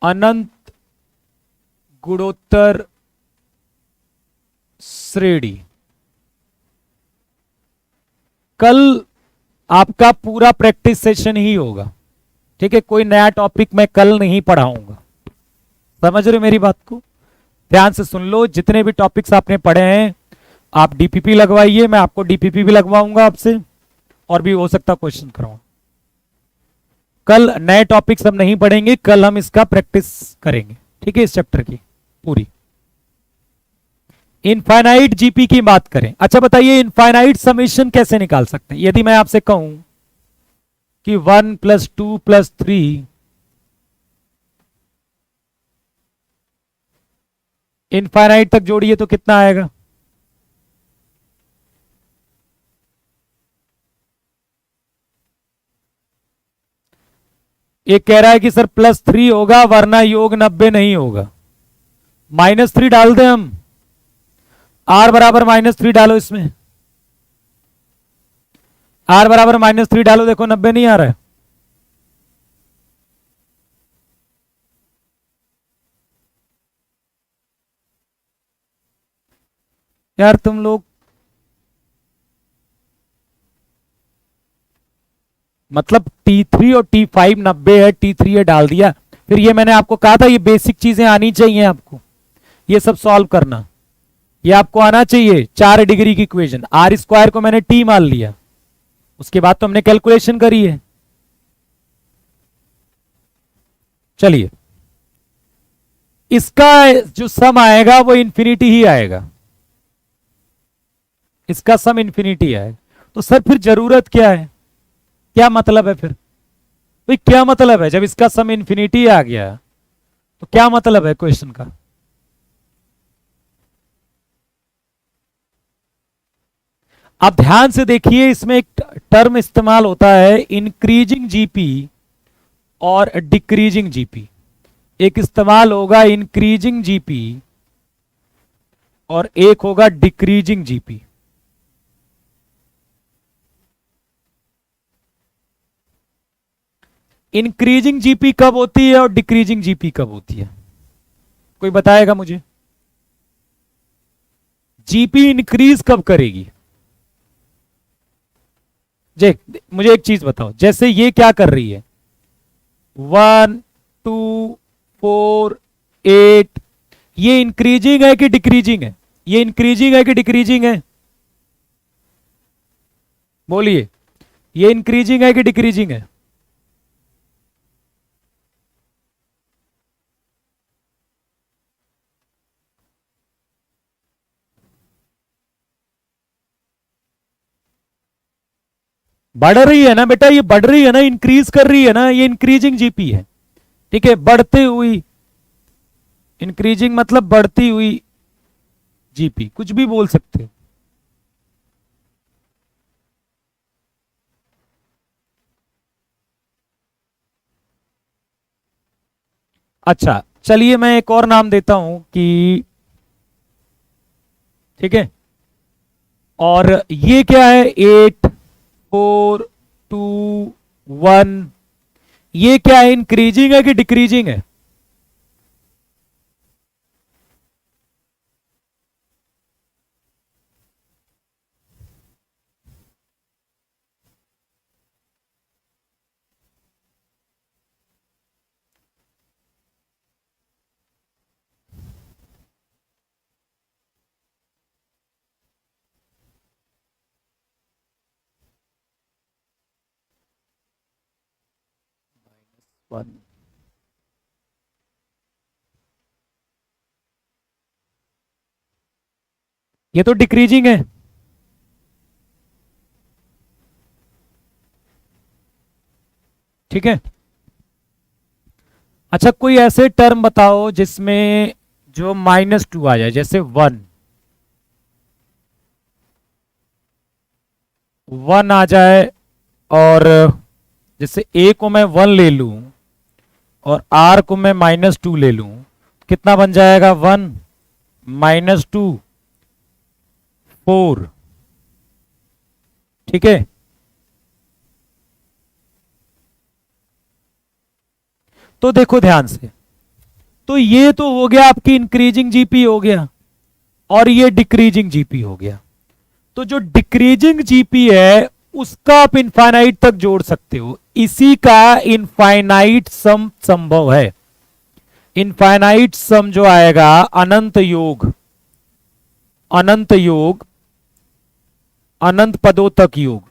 अनंत गुणोत्तर श्रेणी। कल आपका पूरा प्रैक्टिस सेशन ही होगा, ठीक है? कोई नया टॉपिक मैं कल नहीं पढ़ाऊंगा। समझ रहे हो मेरी बात को? ध्यान से सुन लो, जितने भी टॉपिक्स आपने पढ़े हैं आप डीपीपी लगवाइए, मैं आपको डीपीपी भी लगवाऊंगा आपसे, और भी हो सकता क्वेश्चन कराऊं। कल नए टॉपिक्स हम नहीं पढ़ेंगे, कल हम इसका प्रैक्टिस करेंगे, ठीक है? इस चैप्टर की पूरी। इनफाइनाइट जीपी की बात करें, अच्छा बताइए इनफाइनाइट समेशन कैसे निकाल सकते हैं? यदि मैं आपसे कहूं कि 1 + 2 + 3 इनफाइनाइट तक जोड़िए तो कितना आएगा? एक कह रहा है कि सर +3 होगा वरना योग 90 नहीं होगा। -3 डाल दें हम, r बराबर -3 डालो इसमें, r बराबर -3 डालो, देखो 90 नहीं आ रहा है। यार तुम लोग मतलब T3 और T5 90 है, T3 है डाल दिया। फिर ये मैंने आपको कहा था ये बेसिक चीजें आनी चाहिए आपको, ये सब सॉल्व करना, ये आपको आना चाहिए। 4 डिग्री की इक्वेशन, r² को मैंने t मान लिया, उसके बाद तो हमने कैलकुलेशन करी है। चलिए इसका जो सम आएगा वो इंफिनिटी ही आएगा, इसका सम इंफिनिटी आएगा। तो सर फिर जरूरत क्या है, क्या मतलब है फिर? भाई क्या मतलब है जब इसका सम इंफिनिटी आ गया, तो क्या मतलब है क्वेश्चन का? आप ध्यान से देखिए, इसमें एक टर्म इस्तेमाल होता है इंक्रीजिंग जीपी और डिक्रीजिंग जीपी। एक इस्तेमाल होगा इंक्रीजिंग जीपी और एक होगा डिक्रीजिंग जीपी। इंक्रीजिंग जीपी कब होती है और डिक्रीजिंग जीपी कब होती है? कोई बताएगा मुझे? जीपी इंक्रीज कब करेगी? जे मुझे एक चीज बताओ, जैसे ये क्या कर रही है, 1 2 4 8, ये इंक्रीजिंग है कि डिक्रीजिंग है? ये इंक्रीजिंग है कि डिक्रीजिंग है? बोलिए, ये इंक्रीजिंग है कि डिक्रीजिंग है? बढ़ रही है ना बेटा, ये बढ़ रही है ना, इंक्रीज कर रही है ना, ये इंक्रीजिंग जीपी है, ठीक है? बढ़ती हुई, इंक्रीजिंग मतलब बढ़ती हुई जीपी, कुछ भी बोल सकते हो। अच्छा चलिए मैं एक और नाम देता हूं कि, ठीक है, और ये क्या है, 8 4 2 1, ये क्या है, इंक्रीजिंग है कि डिक्रीजिंग है? 1। ये तो डिक्रीजिंग है। ठीक है। अच्छा, कोई ऐसे टर्म बताओ जिसमें जो -2 आ जाए, जैसे 1 आ जाए, और जैसे a को मैं 1 ले लूं और r को मैं -2 ले लूं, कितना बन जाएगा? 1 -2 4। ठीक है। तो देखो ध्यान से, तो ये तो हो गया आपकी इंक्रीजिंग जीपी हो गया, और ये डिक्रीजिंग जीपी हो गया। तो जो डिक्रीजिंग जीपी है उसका आप इनफाइनाइट तक जोड़ सकते हो, इसी का इनफाइनाइट सम संभव है। इनफाइनाइट सम जो आएगा, अनंत योग, अनंत योग, अनंत पदों तक योग।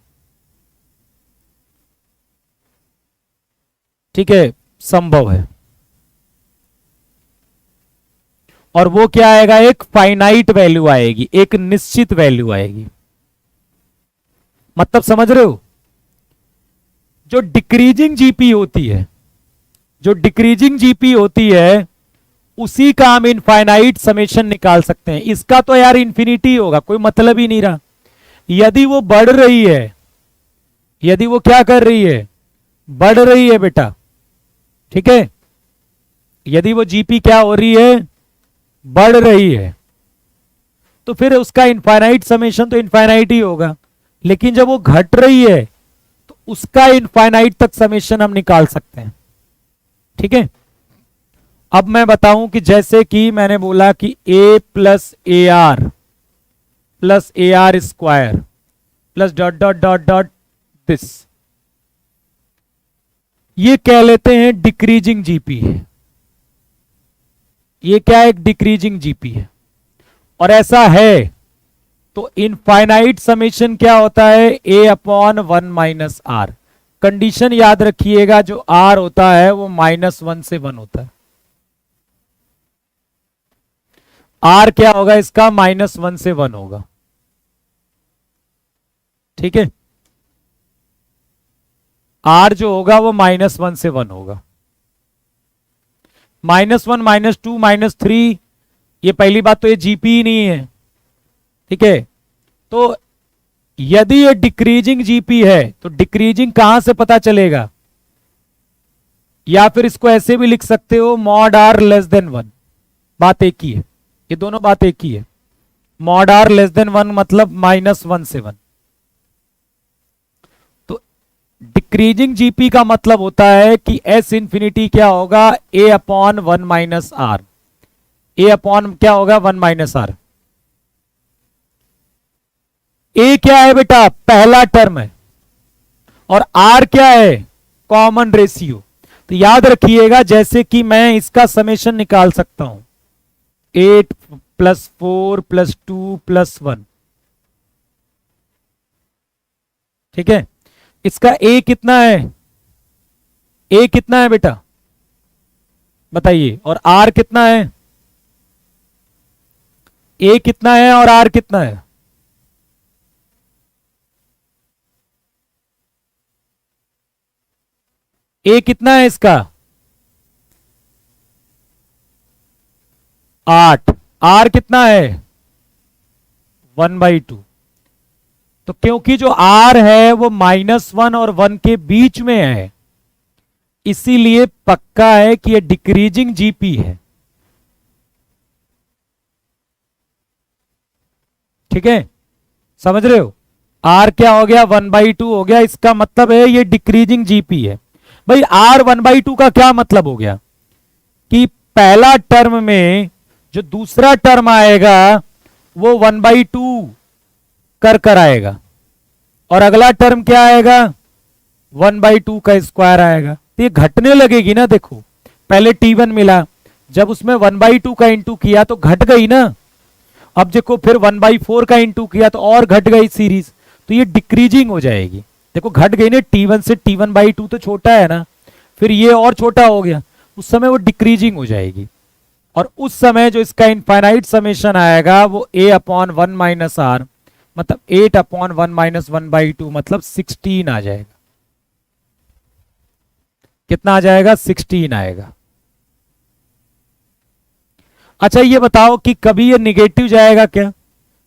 ठीक है, संभव है। और वो क्या आएगा? एक फाइनाइट वैल्यू आएगी, एक निश्चित वैल्यू आएगी। मतलब समझ रहे हो? जो डिक्रीजिंग जीपी होती है, जो डिक्रीजिंग जीपी होती है, उसी का हम इनफाइनाइट समेशन निकाल सकते हैं। इसका तो यार इंफिनिटी होगा, कोई मतलब ही नहीं रहा। यदि वो बढ़ रही है, यदि वो क्या कर रही है? बढ़ रही है बेटा। ठीक है, यदि वो जीपी क्या हो रही है? बढ़ रही है, तो फिर उसका इनफाइनाइट समेशन तो इनफाइनाइट ही होगा। लेकिन जब वो घट रही है तो उसका इनफाइनाइट तक समेशन हम निकाल सकते हैं। ठीक है। अब मैं बताऊं कि जैसे कि मैंने बोला कि a plus a r plus a are square plus dot dot dot dot this, ये कह लेते हैं डिक्रीजिंग जीपी है। ये क्या? एक डिक्रीजिंग जीपी है। और ऐसा है तो इनफाइनाइट समेशन क्या होता है? a/1 minus are. कंडीशन याद रखिएगा, जो r होता है वो -1 से 1 होता है। r क्या होगा इसका? -1 से 1 होगा। ठीक है, r जो होगा वो -1 से 1 होगा। -1, -2, -3, ये पहली बात तो ये जीपी ही नहीं है। ठीक है, तो यदि ये डिक्रीजिंग जीपी है तो डिक्रीजिंग कहां से पता चलेगा? या फिर इसको ऐसे भी लिख सकते हो, मॉड r लेस देन 1। बात एक ही है, ये दोनों बात एक ही है। मॉड r लेस देन 1 मतलब -1 से 1। तो डिक्रीजिंग जीपी का मतलब होता है कि s इंफिनिटी क्या होगा? a/1 minus are. a/, क्या होगा? 1 माइनस आर। ए क्या है बेटा? पहला टर्म है, और आर क्या है? Common ratio. तो याद रखिएगा, जैसे कि मैं इसका समेशन निकाल सकता हूं, 8 + 4 + 2 + 1। ठीक है, इसका ए कितना है? ए कितना है बेटा? बताइए। और आर कितना है? ए कितना है और आर कितना है? ए कितना है इसका? 8। आर कितना है? 1/2। तो क्योंकि जो आर है वो -1 और 1 के बीच में है, इसीलिए पक्का है कि ये डिक्रीजिंग जीपी है। ठीक है, समझ रहे हो? आर क्या हो गया? 1/2 हो गया। इसका मतलब है ये डिक्रीजिंग जीपी है। भाई आर 1/2 का क्या मतलब हो गया? कि पहला टर्म में जो दूसरा टर्म आएगा वो 1/2 कर आएगा, और अगला टर्म क्या आएगा? 1/2 का स्क्वायर आएगा। तो ये घटने लगेगी ना। देखो, पहले t1 मिला, जब उसमें 1/2 का इंटू किया तो घट गई ना। अब देखो फिर 1/4 का इंटू किया तो और घट गई सीरीज, तो ये डिक्रीजिंग हो जाएगी। देखो घट गई ना, t1 से t1/2 तो छोटा है ना, फिर ये और छोटा हो गया, उस समय वो डिक्रीजिंग हो जाएगी। और उस समय जो इसका इनफाइनाइट समेशन आएगा वो a अपॉन 1 माइनस आर, मतलब 8 अपॉन 1 माइनस 1/2, मतलब 16 आ जाएगा। कितना आ जाएगा? 16 आएगा। अच्छा ये बताओ कि कभी ये निगेटिव जाएगा क्या?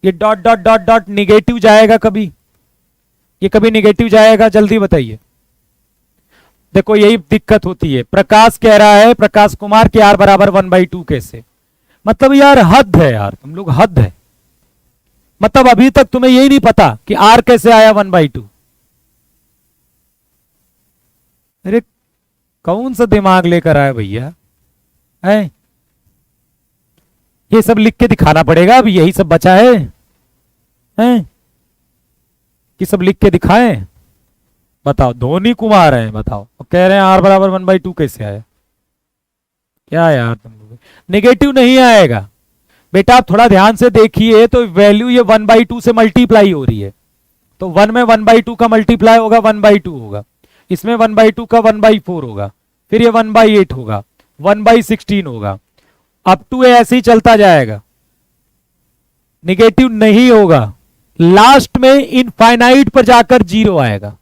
ये dot dot dot dot negative जाएगा कभी? ये कभी निगेटिव जाएगा? जल्दी बताइए। देखो यही दिक्कत होती है। प्रकाश कह रहा है, प्रकाश कुमार की आर बराबर 1/2 कैसे? मतलब यार हद है यार, तुम लोग हद है। मतलब अभी तक तुम्हें यही नहीं पता कि आर कैसे आया 1/2। अरे कौन सा दिमाग लेकर आया भैया है? ये सब लिख के दिखाना पड़ेगा, अभी यही सब बचा है हैं? कि सब लिख के दिखाएं? बताओ, धोनी कुमार है बताओ, और कह रहे हैं आर बराबर 1/2 कैसे आया? क्या यार तुम लोग, नेगेटिव नहीं आएगा बेटा। आप थोड़ा ध्यान से देखिए तो वैल्यू ये 1/2 से मल्टीप्लाई हो रही है, तो 1 में 1/2 का मल्टीप्लाई होगा 1/2 होगा, इसमें 1/2 का 1/4 होगा, फिर ये 1/8 होगा, 1/16 होगा, अप टू ऐसे ही चलता जाएगा। निगेटिव नहीं होगा, लास्ट में इनफाइनाइट पर जाकर जीरो आएगा।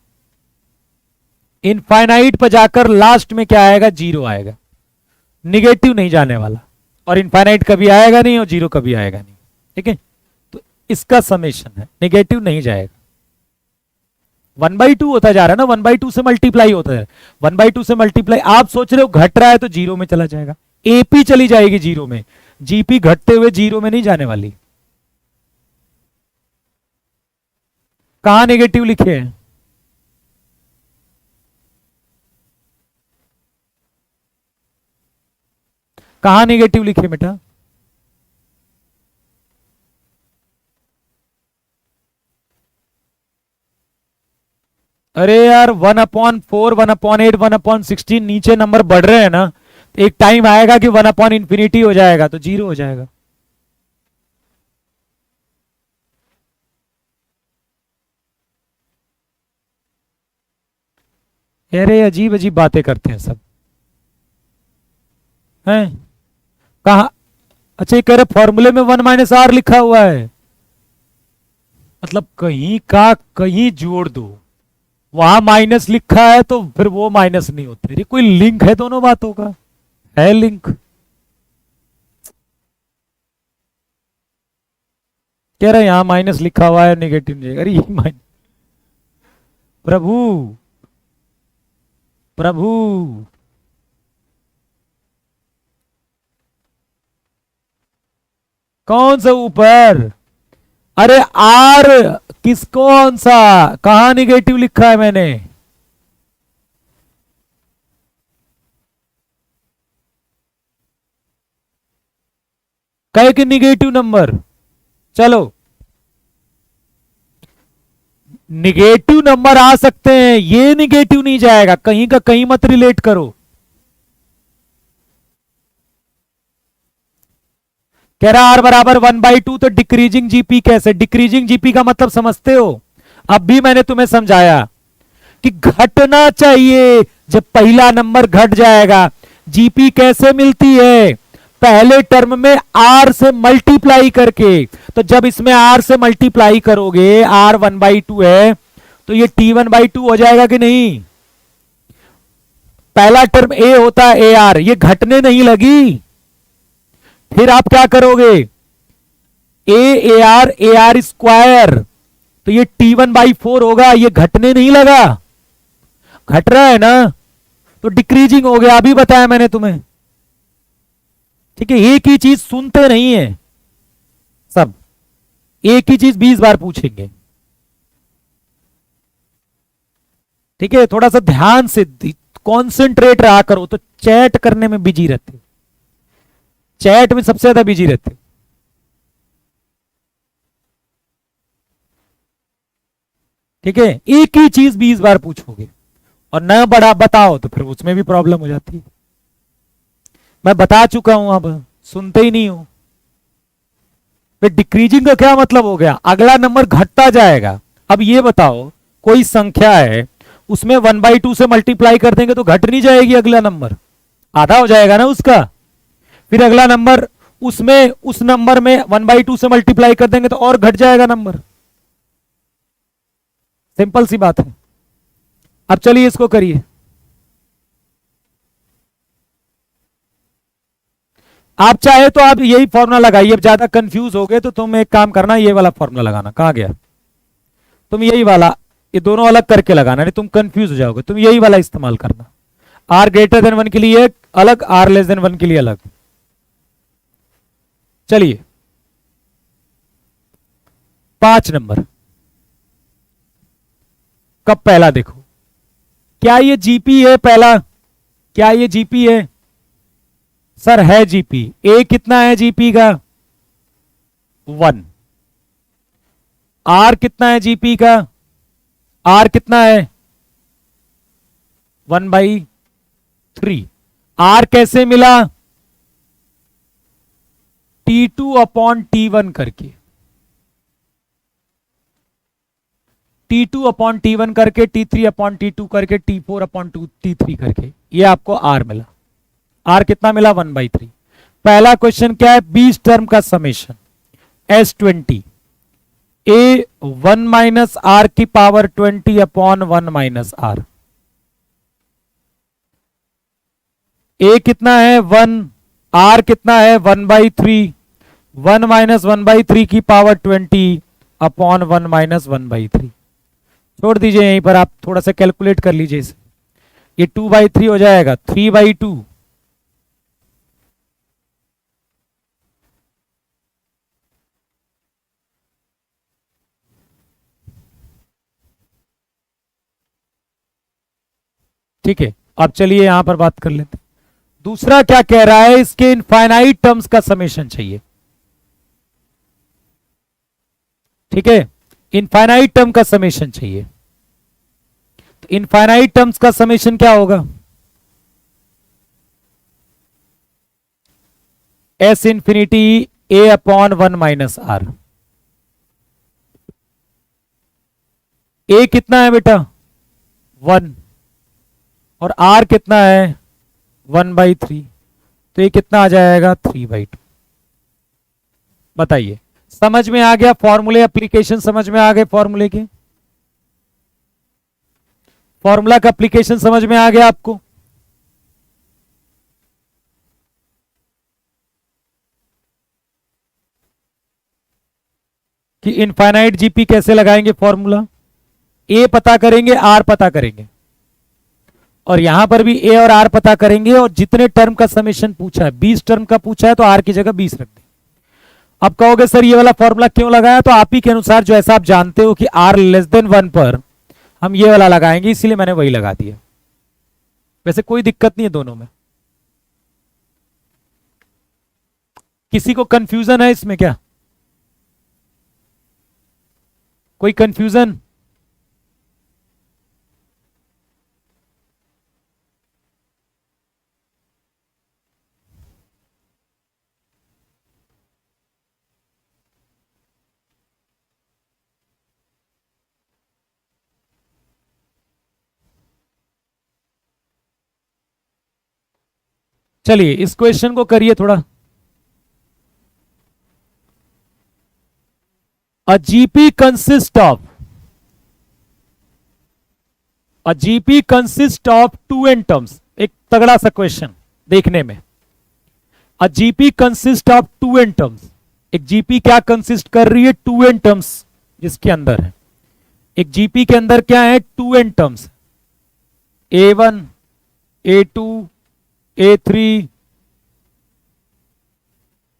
इनफाइनाइट पर जाकर लास्ट में क्या आएगा? जीरो आएगा। निगेटिव नहीं जाने वाला, और इनफाइनाइट कभी आएगा नहीं और जीरो कभी आएगा नहीं। ठीक है, तो इसका समेशन है, निगेटिव नहीं जाएगा। 1/2 होता जा रहा है ना, 1/2 से मल्टीप्लाई होता है, 1/2 से मल्टीप्लाई। आप सोच रहे हो घट रहा है तो जीरो में चला जाएगा, एपी चली जाएगी जीरो में, जीपी घटते हुए जीरो में नहीं जाने वाली। कहां नेगेटिव लिखे हैं? कहां नेगेटिव लिखे बेटा? अरे यार 1/4, 1/8, 1/16 नीचे नंबर बढ़ रहे हैं ना, एक टाइम आएगा कि 1/infinity हो जाएगा तो जीरो हो जाएगा। अरे अजीब अजीब बातें करते हैं सब हैं। कहा? अच्छा ये कह रहे फॉर्मूले में 1 माइनस आर लिखा हुआ है, मतलब कहीं का कहीं जोड़ दो, वहां माइनस लिखा है तो फिर वो माइनस नहीं होते। ये कोई लिंक है दोनों बातों का? है लिंक? कह रहे यहां माइनस लिखा हुआ है नेगेटिव नहीं। अरे ये माइनस, प्रभु प्रभु, कौन सा ऊपर? अरे आर किस, कौन सा, कहां निगेटिव लिखा है मैंने? कहे कि निगेटिव नंबर। चलो निगेटिव नंबर आ सकते हैं, ये निगेटिव नहीं जाएगा, कहीं का कहीं मत रिलेट करो। कह रहा आर बराबर 1/2 तो डिक्रीजिंग जीपी कैसे? डिक्रीजिंग जीपी का मतलब समझते हो? अब भी मैंने तुम्हें समझाया कि घटना चाहिए, जब पहला नंबर घट जाएगा। जीपी कैसे मिलती है? पहले टर्म में आर से मल्टीप्लाई करके। तो जब इसमें आर से मल्टीप्लाई करोगे, आर 1/2 है तो ये t1/2 हो जाएगा कि नहीं? पहला टर्म ए होता है ए आर, ये घटने नहीं लगी। फिर आप क्या करोगे? ए आर स्क्वायर, तो ये t1/4 होगा, ये घटने नहीं लगा, घट रहा है ना, तो डिक्रीजिंग हो गया। अभी बताया मैंने तुम्हें। ठीक है, एक ही चीज सुनते नहीं है सब, एक ही चीज 20 बार पूछेंगे। ठीक है, थोड़ा सा ध्यान से कॉन्सेंट्रेट रहा करो, तो चैट करने में बिजी रहते, चैट में सबसे ज्यादा बिजी रहते। ठीक है, एक ही चीज 20 बार पूछोगे और न बड़ा बताओ तो फिर उसमें भी प्रॉब्लम हो जाती है। मैं बता चुका हूं, अब सुनते ही नहीं हो। फिर डिक्रीजिंग का क्या मतलब हो गया? अगला नंबर घटता जाएगा। अब ये बताओ, कोई संख्या है, उसमें 1/2 से मल्टीप्लाई कर देंगे तो घट नहीं जाएगी अगला नंबर, आधा हो जाएगा ना उसका। फिर अगला नंबर उसमें उस नंबर में 1/2 से मल्टीप्लाई कर देंगे तो और घट जाएगा नंबर। सिंपल सी बात है। अब चलिए इसको करिए। आप चाहे तो आप यही फॉर्मूला लगाइए। अब ज्यादा कंफ्यूज हो गए तो तुम एक काम करना, ये वाला फॉर्मूला लगाना। कहां गया? तुम यही वाला, ये दोनों अलग करके लगाना, नहीं तुम कंफ्यूज हो जाओगे। तुम यही वाला इस्तेमाल करना। आर ग्रेटर देन 1 के लिए अलग, आर लेस देन 1 के लिए अलग। चलिए 5 नंबर कब पहला देखो। क्या ये जीपी है पहला? क्या ये जीपी है? सर है जीपी। ए कितना है जीपी का? 1। आर कितना है जीपी का? आर कितना है? 1/3। आर कैसे मिला? T2/T1 करके, T2/T1 करके, T3/T2 करके, T4/T3 करके, ये आपको आर मिला। आर कितना मिला? 1/3। पहला क्वेश्चन क्या है? 20 टर्म का summation S20 A 1 minus R की पावर 20/1 माइनस आर। ए कितना है? 1। आर कितना है? 1/3। 1 माइनस 1/3 की पावर 20/1 माइनस 1/3। छोड़ दीजिए यहीं पर, आप थोड़ा सा कैलकुलेट कर लीजिए इसे। ये 2/3 हो जाएगा, 3/2। ठीक है, अब चलिए यहां पर बात कर लेते हैं। दूसरा क्या कह रहा है? इसके इनफाइनाइट टर्म्स का समेशन चाहिए। ठीक है, इनफाइनाइट टर्म का समेशन चाहिए। तो इनफाइनाइट टर्म्स का समेशन क्या होगा? S infinity A/1 minus are. ए कितना है बेटा? 1। और आर कितना है? 1/3। तो ये कितना आ जाएगा? 3/2। बताइए, समझ में आ गया? फॉर्मूले एप्लीकेशन समझ में आ गए? फॉर्मूले के फॉर्मूला का एप्लीकेशन समझ में आ गया आपको? कि इनफाइनाइट जीपी कैसे लगाएंगे फॉर्मूला। ए पता करेंगे, आर पता करेंगे, और यहां पर भी ए और आर पता करेंगे। और जितने टर्म का समेशन पूछा है, 20 टर्म का पूछा है, तो आर की जगह 20 रख दें। अब कहोगे सर ये वाला फॉर्मूला क्यों लगाया? तो आप ही के अनुसार, जो ऐसा आप जानते हो कि आर लेस देन 1 पर हम ये वाला लगाएंगे, इसीलिए मैंने वही लगा दिया। वैसे कोई दिक्कत नहीं है दोनों में। किसी को कंफ्यूजन है इसमें क्या? कोई कंफ्यूजन? चलिए इस क्वेश्चन को करिए थोड़ा। A GP consists of two n terms। एक तगड़ा सा क्वेश्चन देखने में। A GP consists of two n terms। एक जीपी क्या कंसिस्ट कर रही है? 2n टर्म्स जिसके अंदर है। एक जीपी के अंदर क्या है? 2n terms, A1 A2 A3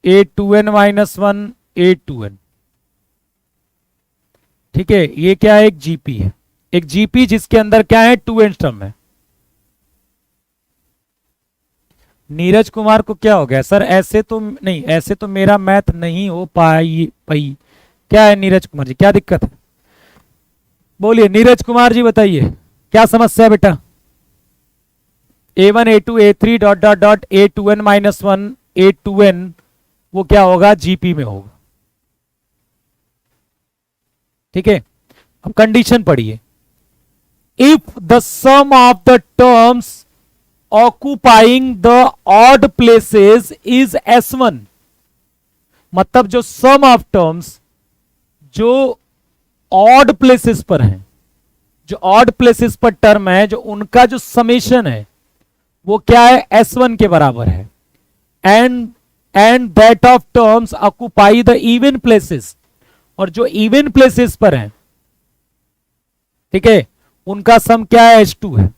A2n-1 A2n। ठीक है, ये क्या है? एक जीपी है। एक जीपी जिसके अंदर क्या है? 2n टर्म है। नीरज कुमार को क्या हो गया? सर ऐसे तो नहीं, ऐसे तो मेरा मैथ नहीं हो पाई। क्या है नीरज कुमार जी, क्या दिक्कत है? बोलिए नीरज कुमार जी, बताइए क्या समस्या है बेटा? A1 A2 A3 dot dot dot A2n-1 A2n, वो क्या होगा? जीपी में होगा। ठीक है, अब कंडीशन पढ़िए। If the sum of the terms occupying the odd places is S1, मतलब जो सम ऑफ टर्म्स जो ऑड प्लेसेस पर हैं, जो ऑड प्लेसेस पर टर्म है, जो उनका जो समेशन है वो क्या है, S1 के बराबर है। And that of terms occupy the even places, और जो इवन प्लेसेस पर हैं, ठीक है, उनका सम क्या है, S2 है।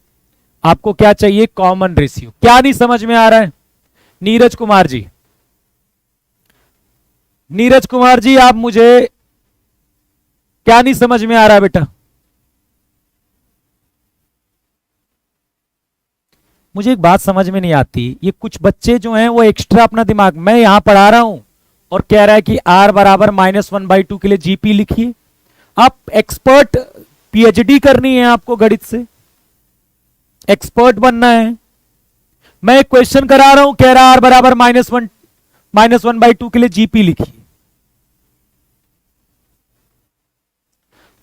आपको क्या चाहिए, कॉमन रेशियो। क्या नहीं समझ में आ रहा है, नीरज कुमार जी? नीरज कुमार जी, आप मुझे क्या नहीं समझ में आ रहा है बेटा? मुझे एक बात समझ में नहीं आती, ये कुछ बच्चे जो हैं वो एक्स्ट्रा अपना दिमाग, मैं यहां पढ़ा रहा हूं और कह रहा है कि R बराबर -1/2 के लिए जीपी लिखिए। आप एक्सपर्ट, पीएचडी करनी है आपको, गणित से एक्सपर्ट बनना है। मैं एक क्वेश्चन करा रहा हूं, कह रहा R बराबर -1/2 के लिए जीपी लिखिए।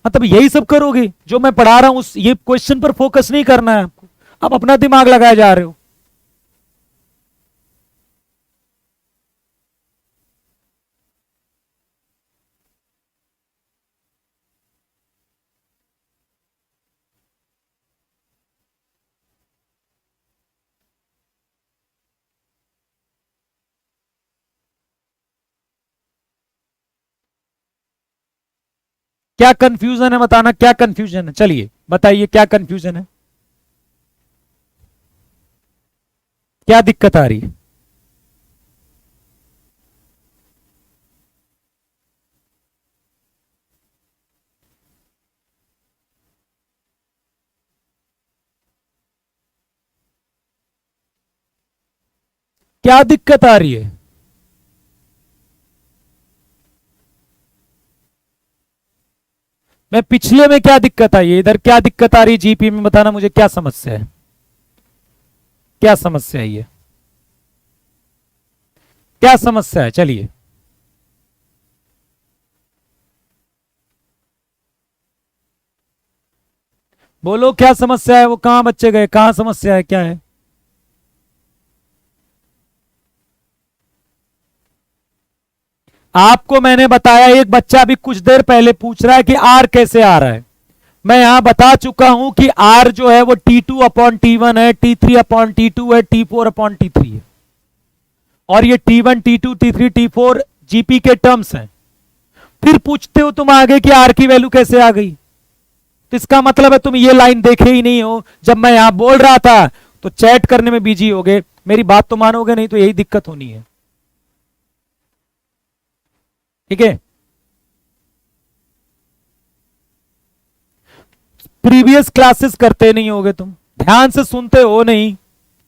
मतलब यही सब करोगे जो मैं पढ़ा रहा हूं, उस ये क्वेश्चन पर फोकस नहीं करना है आपको, आप अपना दिमाग लगाए जा रहे हो। क्या कंफ्यूजन है बताना, क्या कंफ्यूजन है, चलिए बताइए क्या कंफ्यूजन है, क्या दिक्कत आ रही है? क्या दिक्कत आ रही है? मैं पिछले में क्या दिक्कत आई है, इधर क्या दिक्कत आ रही है जीपी में, बताना मुझे, क्या समस्या है, क्या समस्या है ये, क्या समस्या है, चलिए। बोलो क्या समस्या है, वो कहां बच्चे गए, कहां समस्या है, क्या है? आपको मैंने बताया, एक बच्चा अभी कुछ देर पहले पूछ रहा है कि आर कैसे आ रहा है। मैं यहां बता चुका हूं कि आर जो है वो T2/T1 है, T3/T2 है, T4/T3 है, और ये T1 T2 T3 T4 GP के टर्म्स हैं। फिर पूछते हो तुम आगे कि आर की वैल्यू कैसे आ गई, तो इसका मतलब है तुम ये लाइन देखे ही नहीं हो। जब मैं यहां बोल रहा था तो चैट करने में बिजी हो गए, मेरी बात तो मानोगे नहीं, तो यही दिक्कत होनी है, ठीक है। प्रीवियस क्लासेस करते नहीं होगे तुम, ध्यान से सुनते हो नहीं,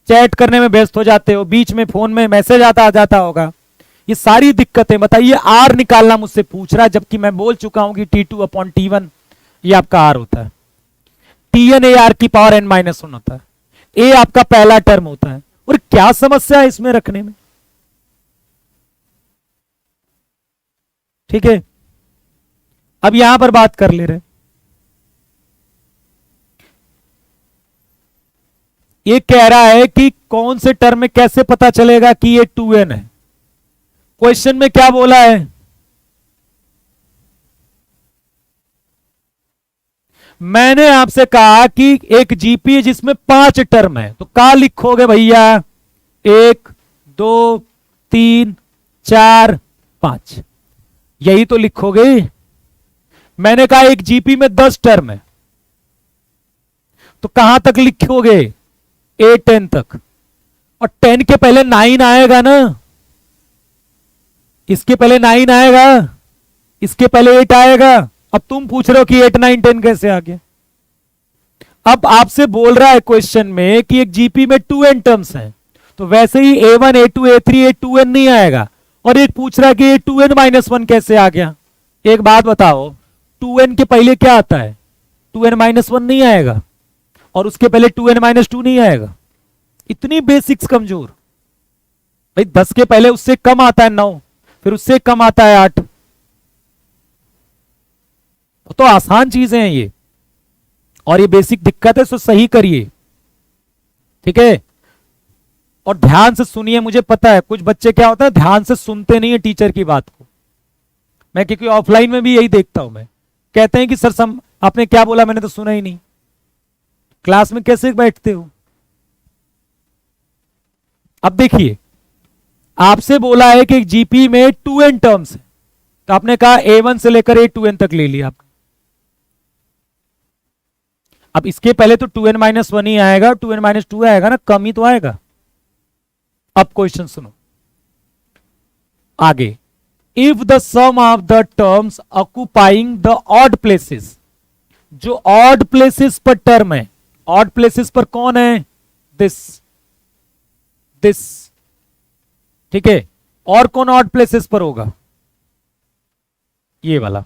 चैट करने में व्यस्त हो जाते हो, बीच में फोन में मैसेज आता आ जाता होगा, ये सारी दिक्कतें। बताइए, आर निकालना मुझसे पूछ रहा है, जबकि मैं बोल चुका हूं कि T2/T1 ये आपका आर होता है, Tn ए आर की पावर n-1 होता है, ए आपका पहला टर्म होता है। और क्या समस्या है इसमें रखने में, ठीक है। अब यहां पर बात कर ले रहे, ये कह रहा है कि कौन से टर्म में कैसे पता चलेगा कि ये 2n है। क्वेश्चन में क्या बोला है, मैंने आपसे कहा कि एक जीपी है जिसमें 5 टर्म है, तो क्या लिखोगे भैया, 1 2 3 4 5, यही तो लिखोगे। मैंने कहा एक जीपी में 10 टर्म है, तो कहां तक लिखोगे, 8 10 तक, और 10 के पहले 9 आएगा ना, इसके पहले 9 आएगा, इसके पहले 8 आएगा। अब तुम पूछ रहे हो कि 8 9 10 कैसे आ गया। अब आपसे बोल रहा है क्वेश्चन में कि एक जीपी में 2n टर्म्स हैं, तो वैसे ही A1 A2 A3 A2n नहीं आएगा, और एक पूछ रहा है कि 2n-1 कैसे आ गया। एक बात बताओ, 2n के पहले क्या आता है, 2n-1 नहीं आएगा, और उसके पहले 2n-2 नहीं आएगा। इतनी बेसिक्स कमजोर भाई, 10 के पहले उससे कम आता है 9, फिर उससे कम आता है 8, तो आसान चीजें हैं ये। और ये बेसिक दिक्कत है, सो सही करिए, ठीक है। और ध्यान से सुनिए, मुझे पता है कुछ बच्चे क्या होता है ध्यान से सुनते नहीं है टीचर की बात को। मैं क्योंकि ऑफलाइन में भी यही देखता हूं, मैं कहते हैं कि सर आपने क्या बोला, मैंने तो सुना ही नहीं। क्लास में कैसे बैठते हो? अब देखिए, आपसे बोला है कि जीपी में 2n टर्म्स है, तो आपने कहा A1 से लेकर A2n तक ले लिया आपने। अब इसके पहले तो 2n-1 ही आएगा, 2n-2 आएगा ना, कम ही तो आएगा। अब क्वेश्चन सुनो आगे। If the sum of the terms occupying the odd places, जो ऑड प्लेसेस पर टर्म है, ऑड प्लेसेस पर कौन है? दिस, ठीक है। और कौन ऑड प्लेसेस पर होगा? ये वाला।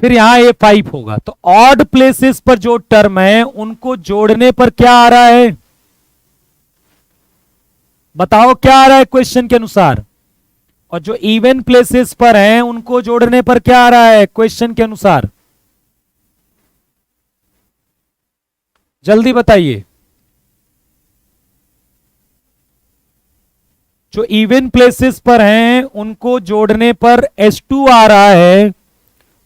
फिर यहां A5 होगा। तो ऑड प्लेसेस पर जो टर्म है उनको जोड़ने पर क्या आ रहा है? बताओ क्या आ रहा है क्वेश्चन के अनुसार। और जो इवन प्लेसेस पर हैं उनको जोड़ने पर क्या आ रहा है क्वेश्चन के अनुसार? जल्दी बताइए। जो इवन प्लेसेस पर हैं उनको जोड़ने पर S2 आ रहा है,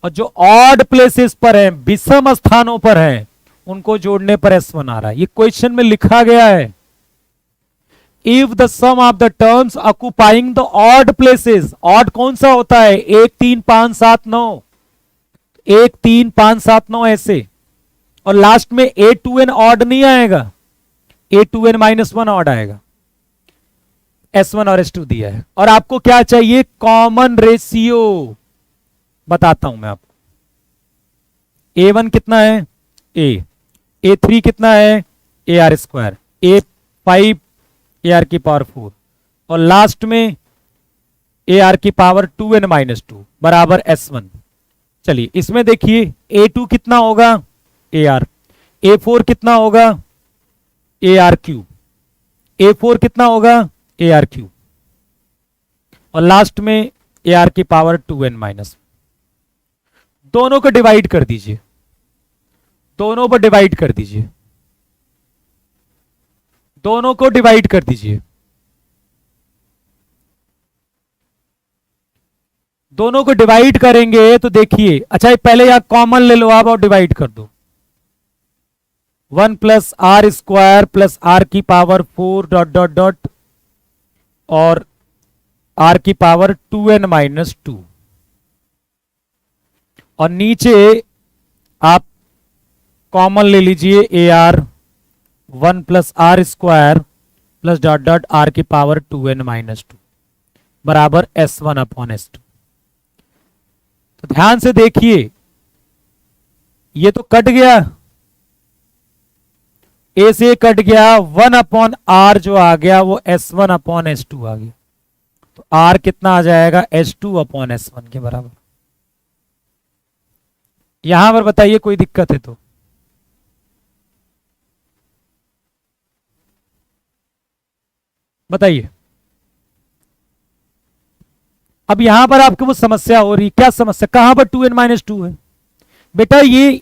और जो ऑड प्लेसेस पर हैं, विषम स्थानों पर हैं, उनको जोड़ने पर S1 आ रहा है। ये क्वेश्चन में लिखा गया है। If the sum of the terms occupying the odd places, odd कौन सा होता है? 1 3 5 7 9, 1 3 5 7 9 ऐसे, और लास्ट में A2n ऑड नहीं आएगा, A2n-1 ऑड आएगा। S1 और S2 दिया है। और आपको क्या चाहिए? Common ratio. बताता हूं मैं आपको। A1 कितना है? A3 कितना है? AR², A5 AR की पावर 4, और लास्ट में AR की पावर 2n-2 बराबर S1। चलिए इसमें देखिए, A2 कितना होगा? AR। A4 कितना होगा? AR3। A4 कितना होगा? AR3, और लास्ट में AR की पावर 2n-। दोनों को डिवाइड कर दीजिए, दोनों पर डिवाइड कर दीजिए, दोनों को डिवाइड कर दीजिए, दोनों को डिवाइड करेंगे तो देखिए, अच्छा पहले यहां कॉमन ले लो आप और डिवाइड कर दो। 1 + R² + R की पावर 4 ... और R की पावर 2n-2, और नीचे आप कॉमन ले लीजिए AR 1 + R² + ... R की पावर 2n-2 बराबर S1/S2। तो ध्यान से देखिए, ये तो कट गया, A से कट गया, 1/R जो आ गया वो S1/S2 आ गया। तो R कितना आ जाएगा? S2/S1 के बराबर। यहां पर बताइए कोई दिक्कत है तो? बताइए। अब यहां पर आपको वो समस्या हो रही, क्या समस्या? कहां पर 2n-2 है? बेटा ये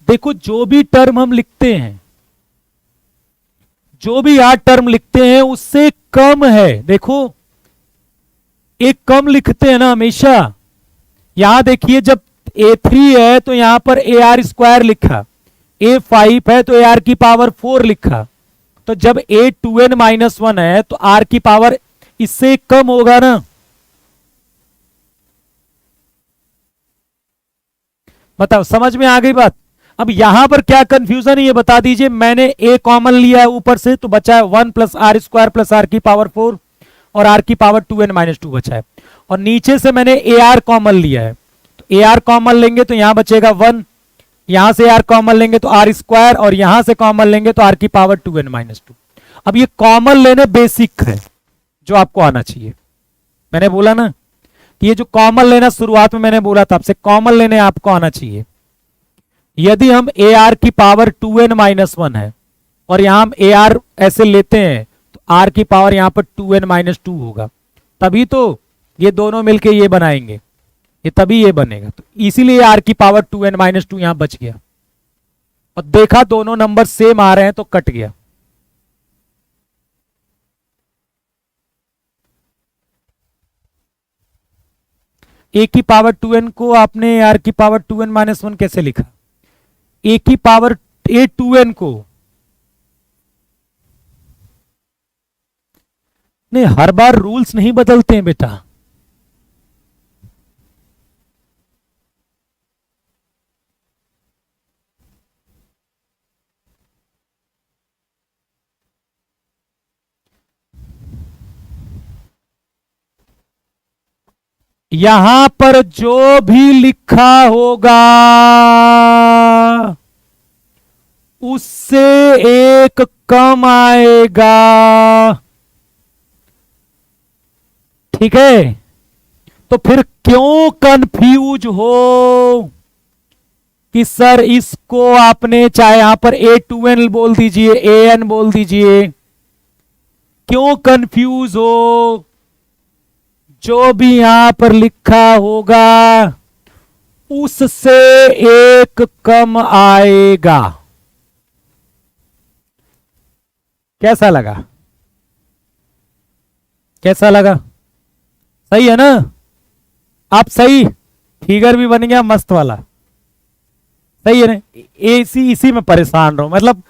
देखो, जो भी टर्म हम लिखते हैं, जो भी यार टर्म लिखते हैं उससे कम है। देखो एक कम लिखते हैं ना हमेशा। यहां देखिए, जब A3 है तो यहां पर AR² लिखा, A5 है तो AR की पावर 4 लिखा, तो जब A2n-1 है तो R की पावर इससे कम होगा ना। बताओ समझ में आ गई बात? अब यहां पर क्या कंफ्यूजन है ये बता दीजिए। मैंने A कॉमन लिया है ऊपर से, तो बचा है 1 + R² + R की पावर 4 और R की पावर 2n-2 बचा है, और नीचे से मैंने AR कॉमन लिया है, तो AR कॉमन लेंगे तो यहां बचेगा 1, यहां से AR कॉमन लेंगे तो R², और यहां से कॉमन लेंगे तो R की पावर 2n-2। अब ये कॉमन लेने बेसिक है जो आपको आना चाहिए। मैंने बोला ना कि ये जो कॉमन लेना, शुरुआत में मैंने बोला था आपसे, कॉमन लेने आपको आना चाहिए। यदि हम AR की पावर 2n-1 है और यहां हम AR ऐसे लेते हैं तो R की पावर यहां पर 2n-2 होगा, तभी तो ये दोनों मिलके ये बनाएंगे, ये तभी ये बनेगा। तो इसीलिए R की पावर 2n-2 यहां बच गया। और देखा दोनों नंबर सेम आ रहे हैं तो कट गया। ए की पावर 2n को आपने आर की पावर 2n-1 कैसे लिखा? ए की पावर ए 2n को नहीं, हर बार रूल्स नहीं बदलते हैं बेटा। यहां पर जो भी लिखा होगा उससे एक कम आएगा, ठीक है? तो फिर क्यों कंफ्यूज हो कि सर इसको आपने चाहे यहां पर A2n बोल दीजिए, AN बोल दीजिए, क्यों कंफ्यूज हो? जो भी यहां पर लिखा होगा उससे एक कम आएगा। कैसा लगा? कैसा लगा? सही है ना? आप सही, फिगर भी बन गया मस्त वाला, सही है ना? इसी में परेशान रहो, मतलब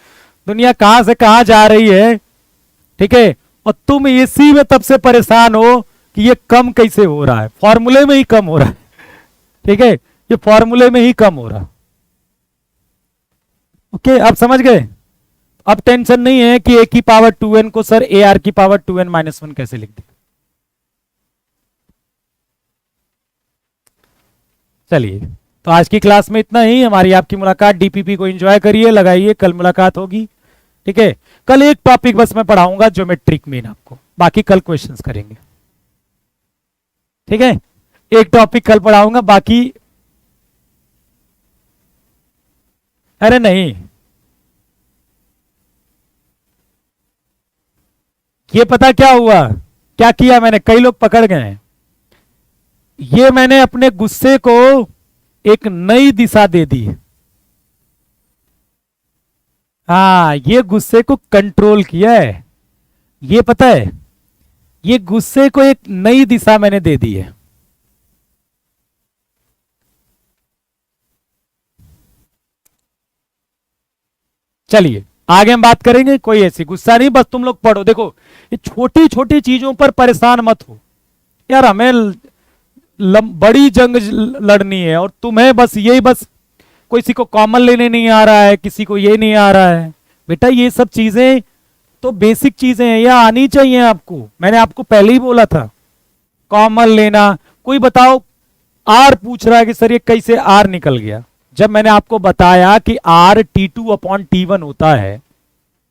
दुनिया कहां से कहां जा रही है, ठीक है? और तुम इसी में तब से परेशान हो कि ये कम कैसे हो रहा है, फॉर्मूले में ही कम हो रहा है, ठीक है? ये फॉर्मूले में ही कम हो रहा। ओके, आप समझ गए? अब टेंशन नहीं है कि ए की पावर 2n को सर ए आर की पावर 2n-1 कैसे लिख दे। चलिए, तो आज की क्लास में इतना ही। हमारी आपकी मुलाकात, डीपीपी को एंजॉय करिए, लगाइए, कल मुलाकात होगी, ठीक है? कल एक टॉपिक बस मैं पढ़ाऊंगा, ज्योमेट्रिक मीन आपको, बाकी कल क्वेश्चंस करेंगे, ठीक है? एक टॉपिक कल पढ़ाऊंगा, बाकी अरे नहीं, ये पता क्या हुआ, क्या किया मैंने, कई लोग पकड़ गए हैं। ये मैंने अपने गुस्से को एक नई दिशा दे दी। हाँ, ये गुस्से को कंट्रोल किया है, ये पता है, ये गुस्से को एक नई दिशा मैंने दे दी है। चलिए आगे हम बात करेंगे, कोई ऐसी गुस्सा नहीं, बस तुम लोग पढ़ो। देखो, ये छोटी छोटी चीजों पर परेशान मत हो यार, हमें बड़ी जंग लड़नी है, और तुम्हें बस यही, बस किसी को कॉमन लेने नहीं आ रहा है, किसी को ये नहीं आ रहा है। बेटा ये सब चीजें तो बेसिक चीजें हैं, ये आनी चाहिए आपको। मैंने आपको पहले ही बोला था कॉमन लेना। कोई बताओ, आर पूछ रहा है कि सर ये कैसे आर निकल गया? जब मैंने आपको बताया कि आर T2/T1 होता है,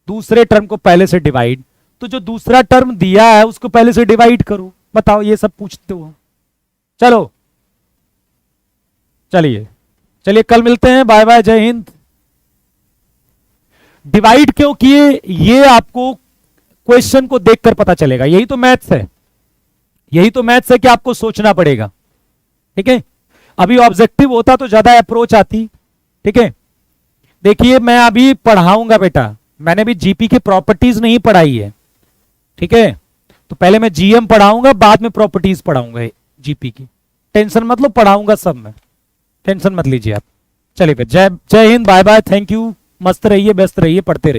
दूसरे टर्म को पहले से डिवाइड, तो जो दूसरा टर्म दिया है उसको पहले से डिवाइड करो। बताओ, ये सब पूछते हो? चलो, चलिए चलिए, कल मिलते हैं, बाय बाय, जय हिंद। डिवाइड क्यों किए ये आपको क्वेश्चन को देखकर पता चलेगा, यही तो मैथ्स है, यही तो मैथ्स है कि आपको सोचना पड़ेगा, ठीक है? अभी ऑब्जेक्टिव होता तो ज्यादा अप्रोच आती, ठीक है? देखिए, मैं अभी पढ़ाऊंगा बेटा, मैंने भी जीपी की प्रॉपर्टीज नहीं पढ़ाई है, ठीक है? तो पहले मैं जीएम पढ़ाऊंगा, बाद में प्रॉपर्टीज पढ़ाऊंगा जीपी की। टेंशन मत लो, पढ़ाऊंगा सब मैं, टेंशन मत लीजिए आप। चलिए फिर, जय जय Hind, bye bye, thank you, मस्त रहिए, व्यस्त रहिए, पढ़ते रहिए।